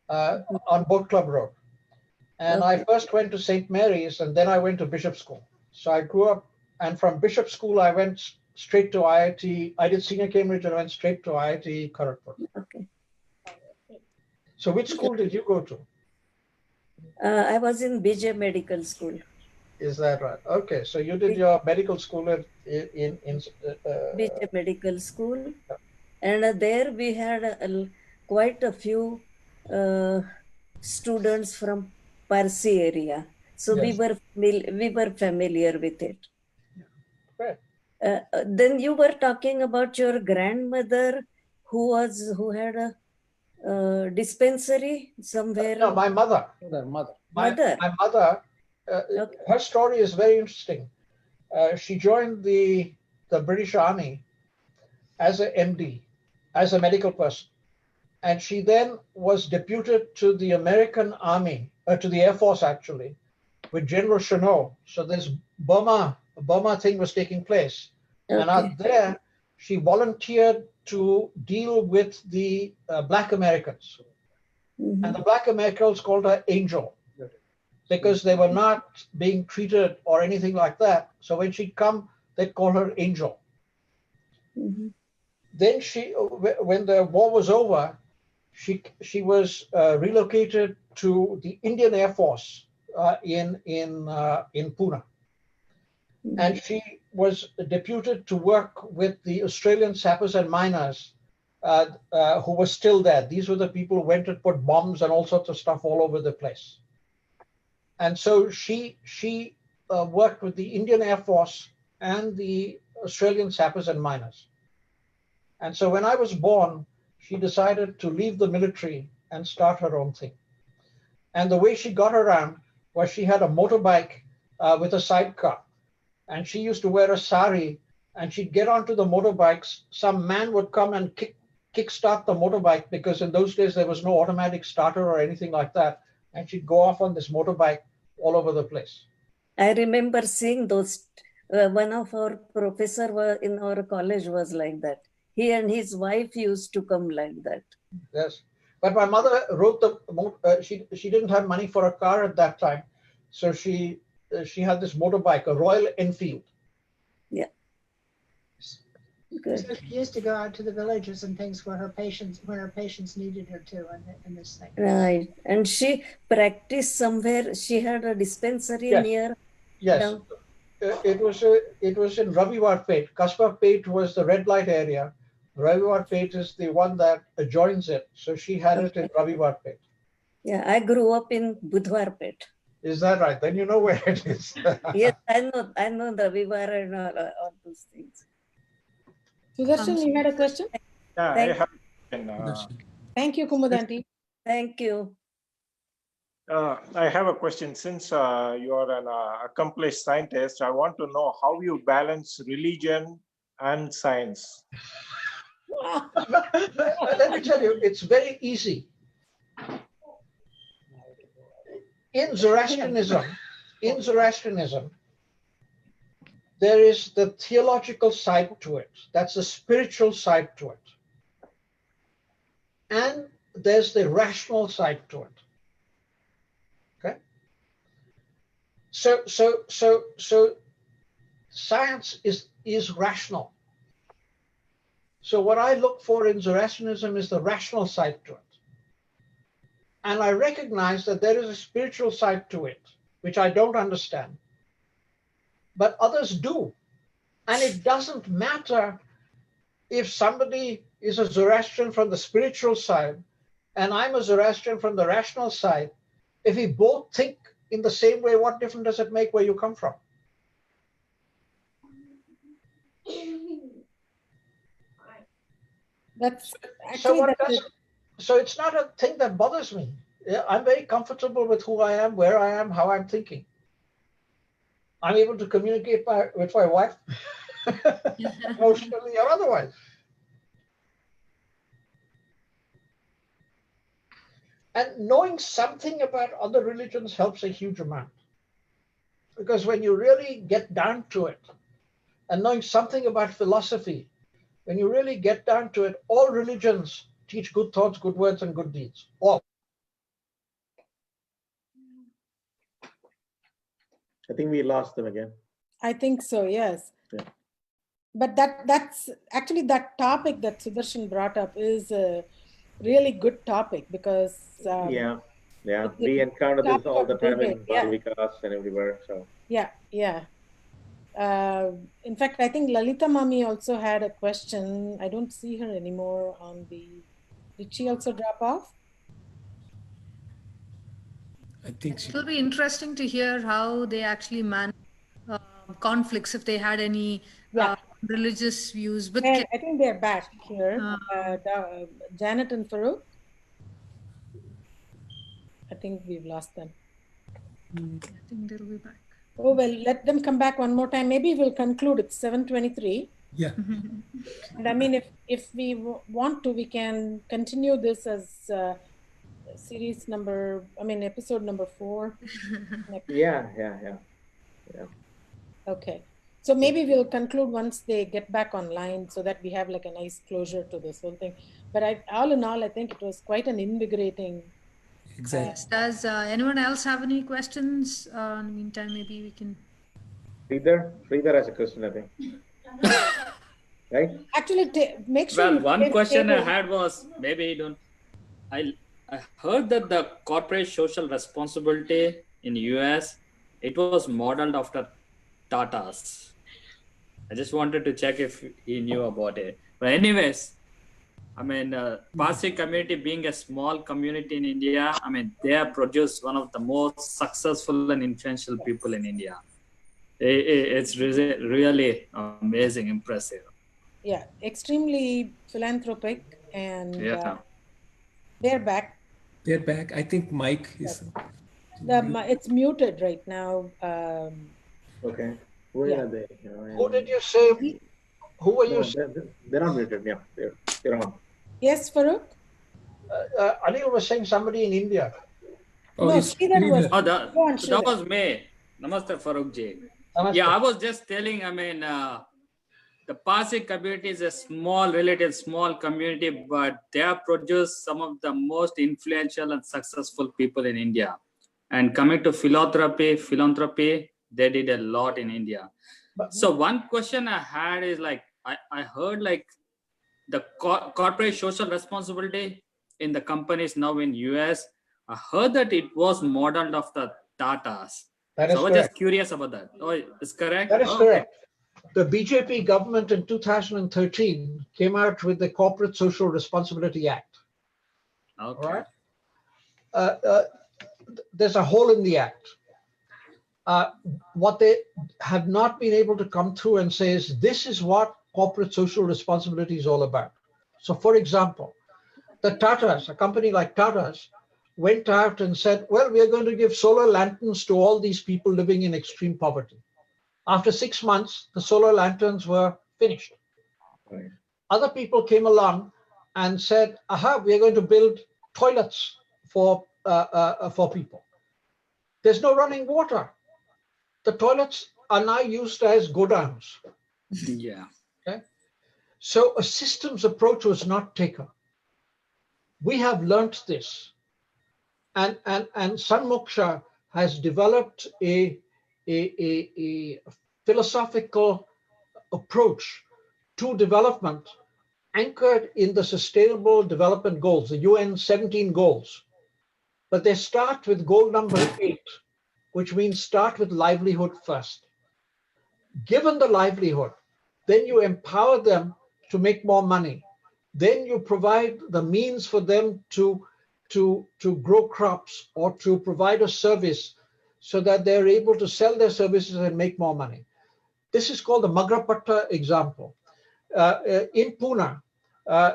on Boat Club Road. And I first went to St. Mary's and then I went to Bishop School. So I grew up, and from Bishop School, I went straight to IIT. I did senior Cambridge and went straight to IIT Kharagpur. Okay. So which school did you go to? I was in BJ Medical School. Is that right? Okay, so you did your medical school in BJ Medical School, and there we had quite a few students from Parsi area, so yes. we were familiar with it. Right. Then you were talking about your grandmother who had a dispensary somewhere. No, my mother. My mother. Okay. Her story is very interesting. She joined the British Army as a MD, as a medical person. And she then was deputed to the American Army, to the Air Force actually, with General Chennault. So this Burma thing was taking place. Okay. And out there, she volunteered to deal with the Black Americans. Mm-hmm. And the Black Americans called her Angel, because they were not being treated or anything like that. So when she'd come, they'd call her Angel. Mm-hmm. Then when the war was over, she was relocated to the Indian Air Force in Pune. Mm-hmm. And she was deputed to work with the Australian sappers and miners who were still there. These were the people who went and put bombs and all sorts of stuff all over the place. And so she worked with the Indian Air Force and the Australian Sappers and Miners. And so when I was born, she decided to leave the military and start her own thing. And the way she got around was she had a motorbike with a sidecar. And she used to wear a sari, and she'd get onto the motorbikes. Some man would come and kickstart the motorbike, because in those days there was no automatic starter or anything like that. And she'd go off on this motorbike all over the place. I remember seeing those. One of our professor in our college was like that. He and his wife used to come like that. Yes, but my mother wrote she didn't have money for a car at that time, so she had this motorbike, a Royal Enfield. Yeah. So she used to go out to the villages and things when her patients needed her to in this thing. Right, and she practiced somewhere. She had a dispensary near. Yes, it was in Ravivarpet. Kasparpet was the red light area. Ravivarpet is the one that adjoins it. So she had it in Ravivarpet. Yeah, I grew up in Budhwarpet. Is that right? Then you know where it is. Yes, I know Ravivar and all those things. Sudarshan, you had a question? Yeah, I have a question. Thank you, Kumudanti. Thank you. I have a question. Since you are an accomplished scientist, I want to know how you balance religion and science. Let me tell you, it's very easy. In Zoroastrianism, there is the theological side to it. That's the spiritual side to it. And there's the rational side to it. Okay? So science is rational. So what I look for in Zoroastrianism is the rational side to it. And I recognize that there is a spiritual side to it, which I don't understand. But others do. And it doesn't matter if somebody is a Zoroastrian from the spiritual side and I'm a Zoroastrian from the rational side. If we both think in the same way, what difference does it make where you come from? That's actually so it's not a thing that bothers me. Yeah, I'm very comfortable with who I am, where I am, how I'm thinking. I'm able to communicate with my wife emotionally or otherwise. And knowing something about other religions helps a huge amount. Because when you really get down to it, and knowing something about philosophy, when you really get down to it, all religions teach good thoughts, good words, and good deeds. All. I think we lost them again. I think so, yes. Yeah. But that's actually that topic that Sudarshan brought up is a really good topic because yeah, we encounter this all the time in Vikas and everywhere. So yeah. In fact, I think Lalita Mami also had a question. I don't see her anymore on the. Did she also drop off? I think she. It will be interesting to hear how they actually manage conflicts if they had any religious views. But I think they're back here. Janet and Farrokh. I think we've lost them. I think they'll be back. Oh, well, let them come back one more time. Maybe we'll conclude. It's 7:23. Yeah. And I mean, if we want to, we can continue this as episode number 4. Yeah. Okay. So maybe we'll conclude once they get back online so that we have like a nice closure to this whole thing. But all in all, I think it was quite an invigorating. Exactly. Does anyone else have any questions? In the meantime, maybe we can. Sridhar has a question, I think. Right? Actually, make sure. Well, one question I had was I heard that the corporate social responsibility in US, it was modeled after Tata's. I just wanted to check if he knew about it. But anyways, I mean, Parsi community being a small community in India, I mean, they have produced one of the most successful and influential people in India. It's really amazing, impressive. Yeah, extremely philanthropic, and Yeah. they're back. They're back. I think Mike is. It's muted right now. Okay. Where Yeah. are they? Who did you say? Who were you? No, they're not muted. Yeah, they're on. Yes, Farrokh? Anil was saying somebody in India. Oh, No, it's Sridhar was. Oh, that, Go on, that Sridhar. was me. Namaste, Farrokh ji. Namaste. Yeah, I was just telling, the Parsi community is a relative small community, but they have produced some of the most influential and successful people in India. And coming to philanthropy, they did a lot in India. So one question I had is I heard the corporate social responsibility in the companies now in US. I heard that it was modeled after Tatas. That So is I was correct. just curious about that. Oh, it's correct? That is Oh, correct. The BJP government in 2013 came out with the Corporate Social Responsibility Act. Okay. All right. There's a hole in the act. What they have not been able to come through and say is this is what corporate social responsibility is all about. So, for example, the Tatas, a company like Tatas, went out and said, well, we are going to give solar lanterns to all these people living in extreme poverty. After 6 months, the solar lanterns were finished. Right. Other people came along and said, aha, we are going to build toilets for people. There's no running water. The toilets are now used as godowns. Yeah. Okay? So a systems approach was not taken. We have learnt this. And Sanmoksha has developed a philosophical approach to development anchored in the Sustainable Development Goals, the UN 17 goals. But they start with goal number 8, which means start with livelihood first. Given the livelihood, then you empower them to make more money. Then you provide the means for them to grow crops or to provide a service so that they're able to sell their services and make more money. This is called the Magrapatta example. In Pune,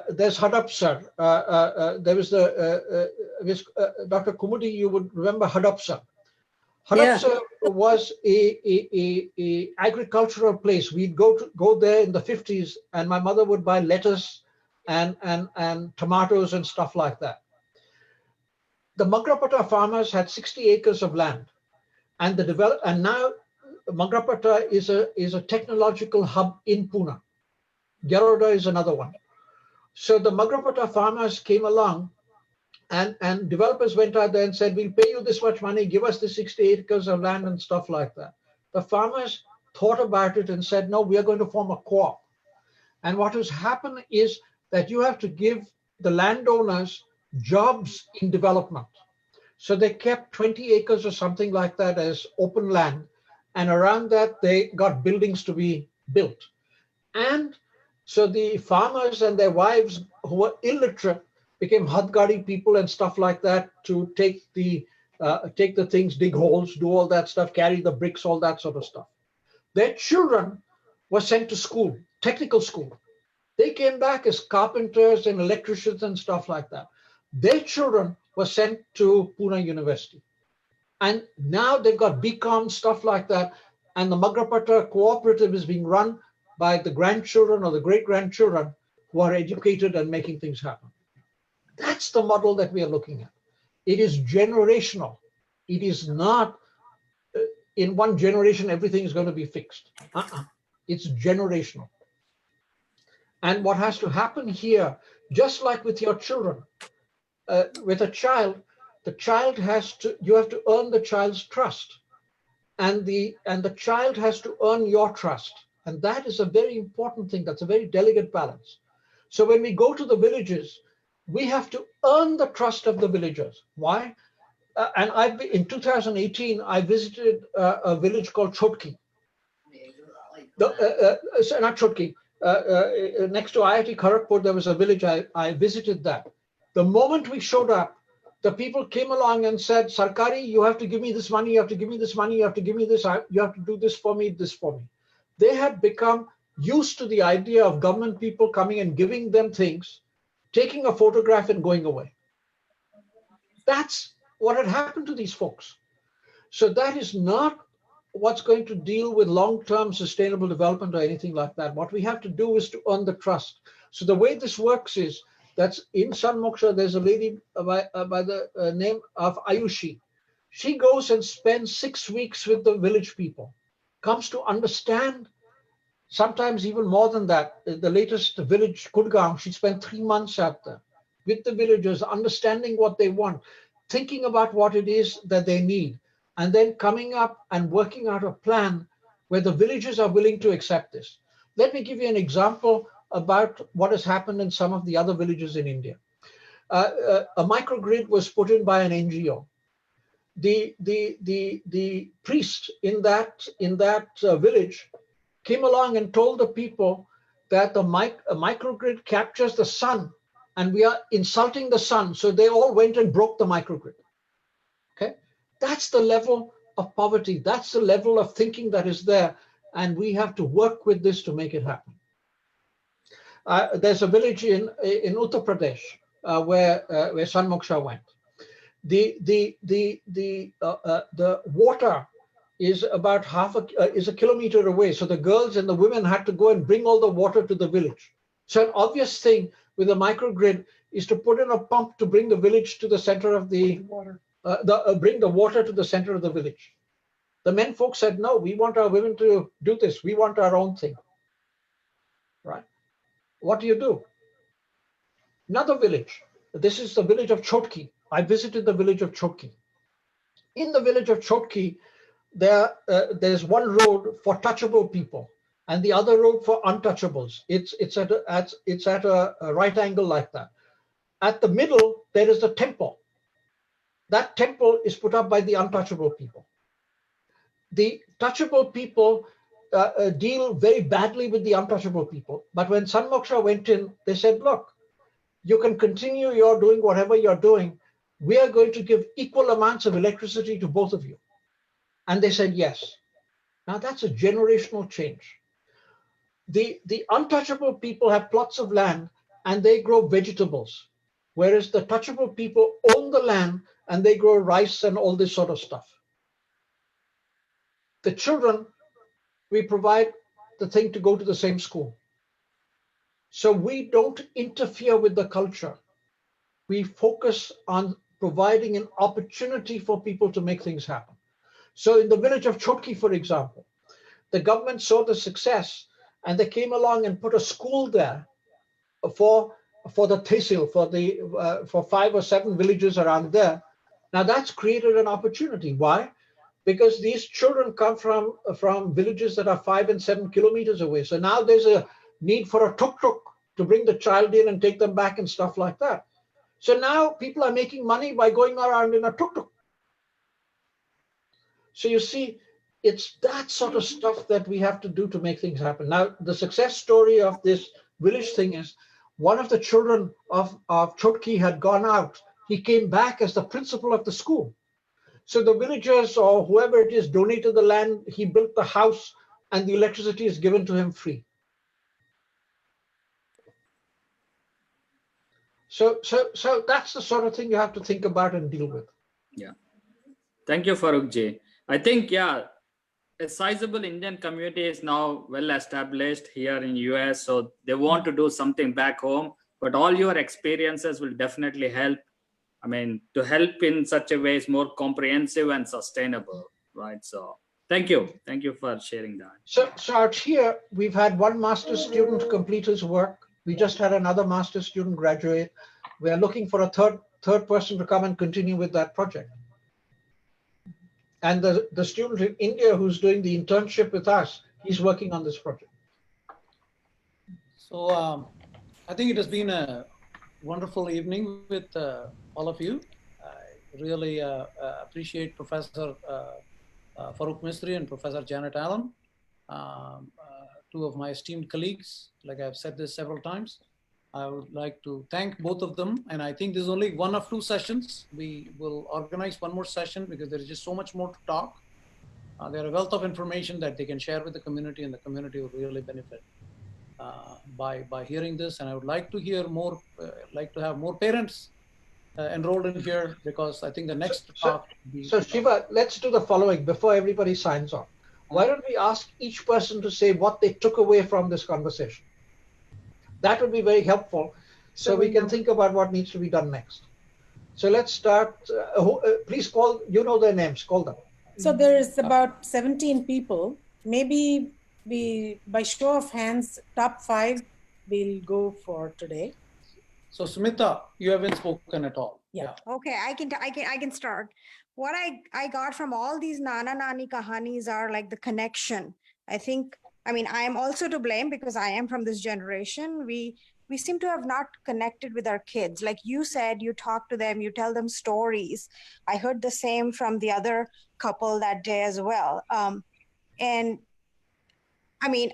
there's Hadapsar. There was Dr. Kumudi, you would remember Hadapsar. Hadapsar was a agricultural place. We'd go there in the 50s, and my mother would buy lettuce and tomatoes and stuff like that. The Magrapatta farmers had 60 acres of land, and now Magrapatta is a technological hub in Pune. Garoda is another one. So the Magrapatta farmers came along, and developers went out there and said, we'll pay you this much money, give us the 60 acres of land and stuff like that. The farmers thought about it and said, no, we are going to form a co-op. And what has happened is that you have to give the landowners jobs in development. So they kept 20 acres or something like that as open land. And around that, they got buildings to be built. And so the farmers and their wives who were illiterate became Hadgadi people and stuff like that to take the things, dig holes, do all that stuff, carry the bricks, all that sort of stuff. Their children were sent to school, technical school. They came back as carpenters and electricians and stuff like that. Their children were sent to Pune University. And now they've got BCom, stuff like that. And the Magrapatta cooperative is being run by the grandchildren or the great-grandchildren who are educated and making things happen. That's the model that we are looking at. It is generational. It is not in one generation, everything is going to be fixed. It's generational. And what has to happen here, just like with your children, with a child, you have to earn the child's trust. And the child has to earn your trust. And that is a very important thing. That's a very delicate balance. So when we go to the villages, we have to earn the trust of the villagers. Why? And in 2018, I visited a village called Chotki. Not Chotki. Next to IIT Kharagpur, there was a village. I visited that. The moment we showed up, the people came along and said, Sarkari, you have to give me this money, you have to give me this money, you have to give me this, you have to do this for me, this for me. They had become used to the idea of government people coming and giving them things, taking a photograph and going away. That's what had happened to these folks. So that is not what's going to deal with long-term sustainable development or anything like that. What we have to do is to earn the trust. So the way this works is that's in San Moksha, there's a lady by the name of Ayushi. She goes and spends 6 weeks with the village people, comes to understand, sometimes even more than that. The latest village, Kudgaon, she spent 3 months out there with the villagers, understanding what they want, thinking about what it is that they need, and then coming up and working out a plan where the villagers are willing to accept this. Let me give you an example about what has happened in some of the other villages in India. A microgrid was put in by an NGO. The priest in that village came along and told the people that a microgrid captures the sun and we are insulting the sun. So they all went and broke the microgrid. Okay, that's the level of poverty. That's the level of thinking that is there. And we have to work with this to make it happen. There's a village in Uttar Pradesh where San Moksha went. The water is about is a kilometer away. So the girls and the women had to go and bring all the water to the village. So an obvious thing with a microgrid is to put in a pump to bring the village to the center of the water. Bring the water to the center of the village. The men folks said, no, we want our women to do this. We want our own thing. Right? What do? Another village. This is the village of Chotki. I visited the village of Chotki. In the village of Chotki, there's one road for touchable people and the other road for untouchables. It's at a right angle like that. At the middle, there is the temple. That temple is put up by the untouchable people. The touchable people deal very badly with the untouchable people. But when San Moksha went in, they said, look, you can continue your doing whatever you're doing. We are going to give equal amounts of electricity to both of you. And they said yes. Now that's a generational change. The untouchable people have plots of land and they grow vegetables, whereas the touchable people own the land and they grow rice and all this sort of stuff. The children, we provide the thing to go to the same school. So we don't interfere with the culture. We focus on providing an opportunity for people to make things happen. So in the village of Chotki, for example, the government saw the success and they came along and put a school there for the tehsil, for 5 or 7 villages around there. Now that's created an opportunity. Why? Because these children come from villages that are 5 and 7 kilometers away. So now there's a need for a tuk-tuk to bring the child in and take them back and stuff like that. So now people are making money by going around in a tuk-tuk. So you see, it's that sort of stuff that we have to do to make things happen. Now, the success story of this village thing is one of the children of Chotki had gone out. He came back as the principal of the school. So the villagers or whoever it is donated the land, he built the house, and the electricity is given to him free. So that's the sort of thing you have to think about and deal with. Yeah. Thank you, Farrokh ji. I think, yeah, a sizable Indian community is now well established here in US. So they want to do something back home, but all your experiences will definitely help. I mean, to help in such a way is more comprehensive and sustainable, right? So thank you. Thank you for sharing that. So out here, we've had one master's student complete his work. We just had another master's student graduate. We are looking for a third person to come and continue with that project. And the student in India who's doing the internship with us, he's working on this project. So I think it has been a wonderful evening with all of you. I really appreciate Professor Farrokh Mistree and Professor Janet Allen, 2 of my esteemed colleagues. Like I've said this several times, I would like to thank both of them. And I think this is only one of two sessions. We will organize one more session because there is just so much more to talk. There are a wealth of information that they can share with the community, and the community will really benefit by hearing this. And I would like to hear more, like to have more parents enrolled in here, because I think the next talk. So Shiva, let's do the following before everybody signs off. Why don't we ask each person to say what they took away from this conversation? That would be very helpful, so we can think about what needs to be done next. So let's start. Please call, you know their names, call them. So there is about 17 people. Maybe we, by show of hands, top 5 we'll go for today. So Smita, you haven't spoken at all. Yeah. Okay, I can start. What I got from all these Nana Nani kahanis are like the connection. I mean, I am also to blame because I am from this generation. We seem to have not connected with our kids. Like you said, you talk to them, you tell them stories. I heard the same from the other couple that day as well. And I mean,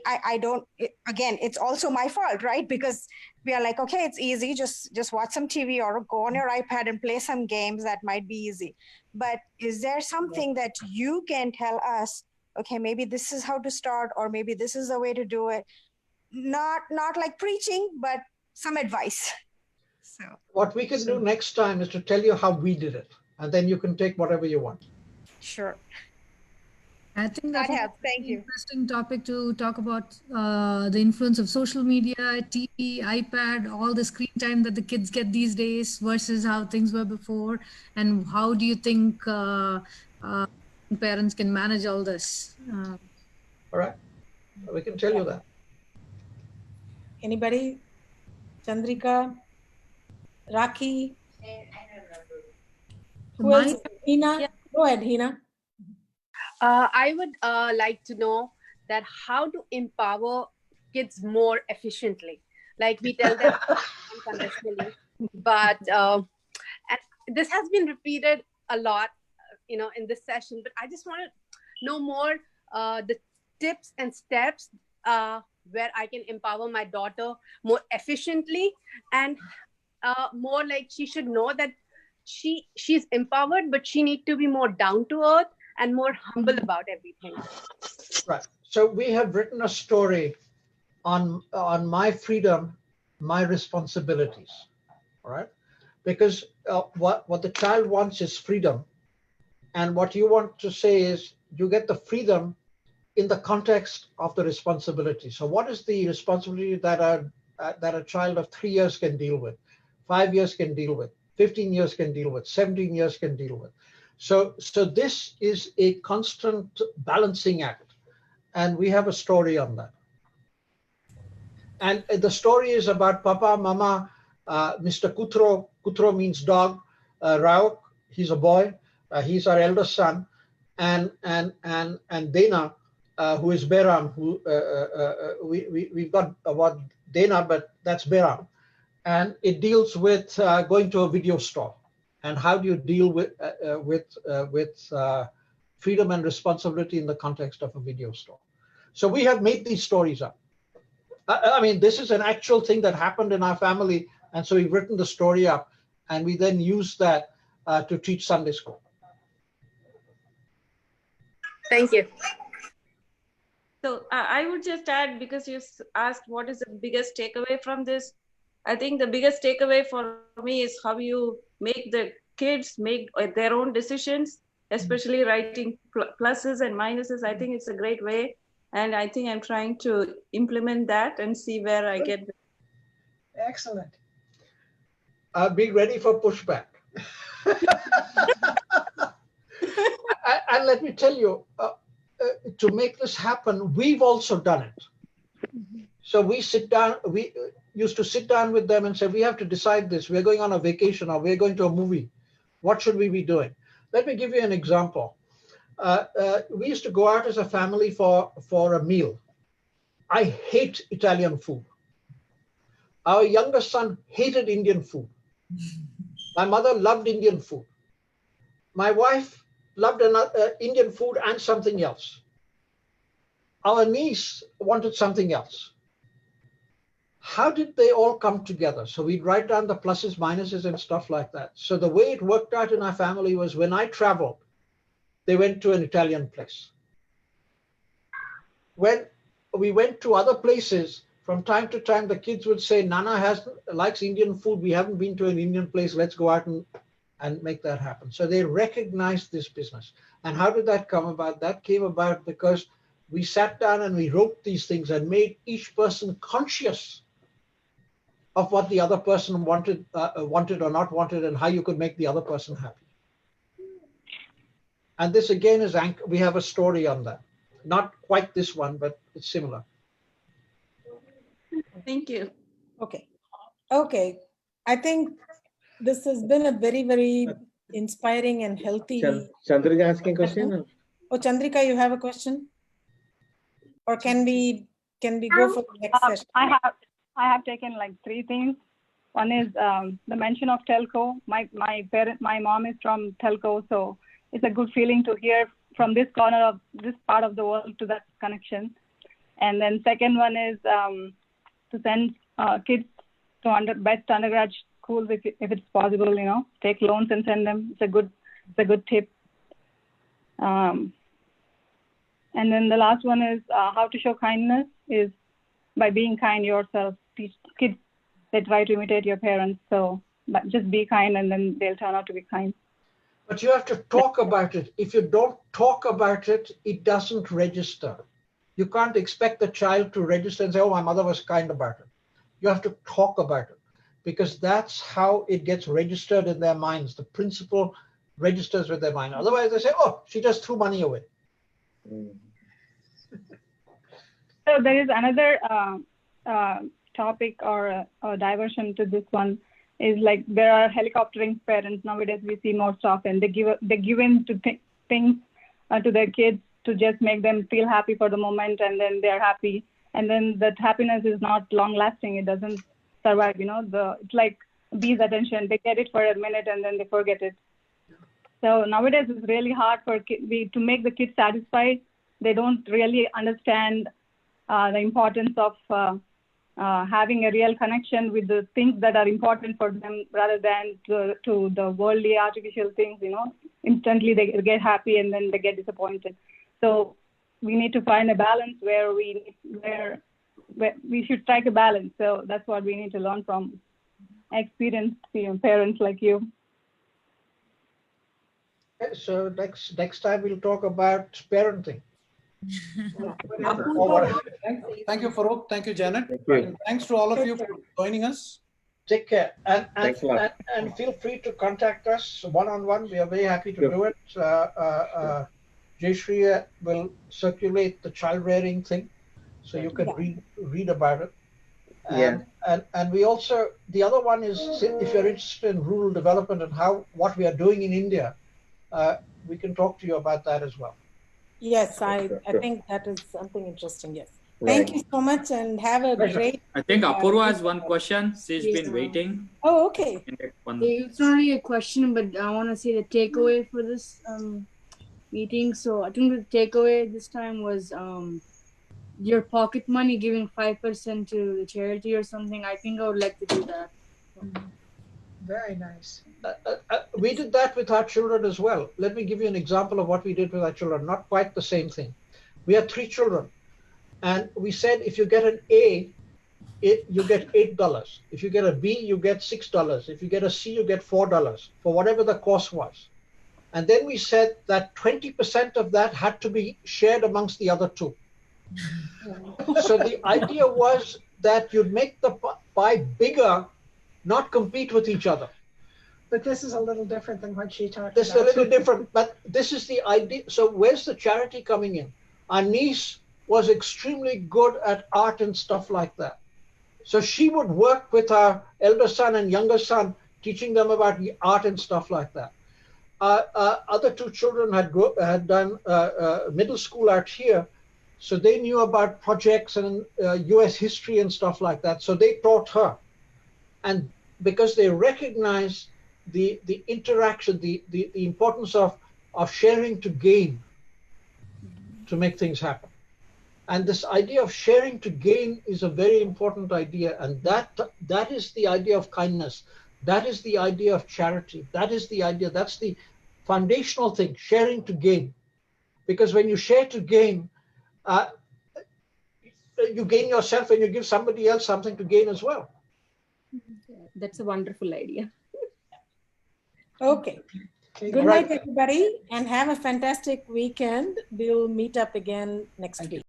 again, it's also my fault, right? Because we are like, okay, it's easy. Just watch some TV or go on your iPad and play some games. That might be easy. But is there something that you can tell us, okay, maybe this is how to start, or maybe this is the way to do it? Not like preaching, but some advice. So what we can do next time is to tell you how we did it, and then you can take whatever you want. Sure. I think that that's helps. Thank you. Interesting topic to talk about the influence of social media, TV, iPad, all the screen time that the kids get these days versus how things were before, and how do you think parents can manage all this? All right, we can tell you that. Anybody? Chandrika, Raki. Who else? Hina. Yeah. Go ahead, Hina. I would like to know that how to empower kids more efficiently. Like we tell them unconditionally, but and this has been repeated a lot, in this session. But I just want to know more the tips and steps where I can empower my daughter more efficiently, and more like she should know that she's empowered, but she needs to be more down to earth and more humble about everything. Right. So we have written a story on my freedom, my responsibilities. All right. Because what the child wants is freedom, and what you want to say is you get the freedom in the context of the responsibility. So what is the responsibility that a child of 3 years can deal with, 5 years can deal with, 15 years can deal with, 17 years can deal with? So this is a constant balancing act, and we have a story on that. And the story is about Papa, Mama, Mr. Kutro. Kutro means dog. Rauk, he's a boy. He's our eldest son, and Dana, who is Beram. Who we've got about Dana, but that's Beram, and it deals with going to a video store. And how do you deal with freedom and responsibility in the context of a video store? So we have made these stories up. I mean, this is an actual thing that happened in our family, and so we've written the story up, and we then use that to teach Sunday school. Thank you. So I would just add, because you asked what is the biggest takeaway from this. I think the biggest takeaway for me is how you make the kids make their own decisions, especially writing pluses and minuses. I think it's a great way. And I think I'm trying to implement that and see where I get. Excellent. Be ready for pushback. And let me tell you, to make this happen, we've also done it. So we used to sit down with them and say, we have to decide this. We're going on a vacation, or we're going to a movie. What should we be doing? Let me give you an example. We used to go out as a family for a meal. I hate Italian food. Our youngest son hated Indian food. My mother loved Indian food. My wife loved Indian food and something else. Our niece wanted something else. how did they all come together? So we'd write down the pluses, minuses, and stuff like that. So the way it worked out in our family was when I traveled, they went to an Italian place. When we went to other places, from time to time, the kids would say, Nana likes Indian food. We haven't been to an Indian place. Let's go out and make that happen. So they recognized this business. And how did that come about? That came about because we sat down and we wrote these things and made each person conscious of what the other person wanted or not wanted, and how you could make the other person happy. And this again is, we have a story on that. Not quite this one, but it's similar. Thank you. Okay. Okay. I think this has been a very, very inspiring and healthy. Chandrika asking a question? Oh, Chandrika, you have a question? Or can we go for the next session? I have taken like 3 things. One is the mention of telco. My mom is from telco, so it's a good feeling to hear from this corner of this part of the world to that connection. And then second one is to send kids to best undergrad schools if it's possible. Take loans and send them. It's a good tip. And then the last one is how to show kindness is by being kind yourself. Teach kids, they try to imitate your parents. So but just be kind and then they'll turn out to be kind. But you have to talk about it. If you don't talk about it, it doesn't register. You can't expect the child to register and say, oh, my mother was kind about it. You have to talk about it because that's how it gets registered in their minds. The principle registers with their mind. Otherwise, they say, oh, she just threw money away. So there is another topic or a diversion to this one is like there are helicoptering parents nowadays. We see most often they give in to things to their kids to just make them feel happy for the moment, and then they're happy, and then that happiness is not long lasting. It doesn't survive. It's like bees' attention. They get it for a minute and then they forget it. So nowadays it's really hard for to make the kids satisfied. They don't really understand the importance of having a real connection with the things that are important for them rather than to the worldly artificial things. Instantly they get happy and then they get disappointed. So we need to find a balance where we should strike a balance. So that's what we need to learn from experienced parents like you. So next time we'll talk about parenting. Thank you, Farrokh. Thank you, Janet. Thank you. And thanks to all of you for joining us. Take care. Thanks a lot. And feel free to contact us one-on-one. We are very happy to do it. Jayshree will circulate the child rearing thing so you can read about it. And we also, the other one is if you're interested in rural development and what we are doing in India, we can talk to you about that as well. Yes, I think that is something interesting. Yes. Thank you so much and have a great. I think Apurva has one question. She's been waiting. Oh, okay. It's not really a question, but I want to say the takeaway for this meeting. So I think the takeaway this time was your pocket money giving 5% to the charity or something. I think I would like to do that. Very nice. We did that with our children as well. Let me give you an example of what we did with our children. Not quite the same thing. We had 3 children. And we said, if you get an A, you get $8. If you get a B, you get $6. If you get a C, you get $4 for whatever the course was. And then we said that 20% of that had to be shared amongst the other 2. So the idea was that you'd make the pie bigger, not compete with each other. But this is a little different than what she talked about. This is a little different, but this is the idea. So where's the charity coming in? Our niece was extremely good at art and stuff like that. So she would work with our elder son and younger son, teaching them about art and stuff like that. Other 2 children had done middle school out here, so they knew about projects and U.S. history and stuff like that. So they taught her, and because they recognize the interaction, the importance of sharing to gain, to make things happen. And this idea of sharing to gain is a very important idea. And that is the idea of kindness. That is the idea of charity. That is the idea. That's the foundational thing, sharing to gain. Because when you share to gain, you gain yourself and you give somebody else something to gain as well. That's a wonderful idea. Okay. Good night, everybody, and have a fantastic weekend. We'll meet up again next week.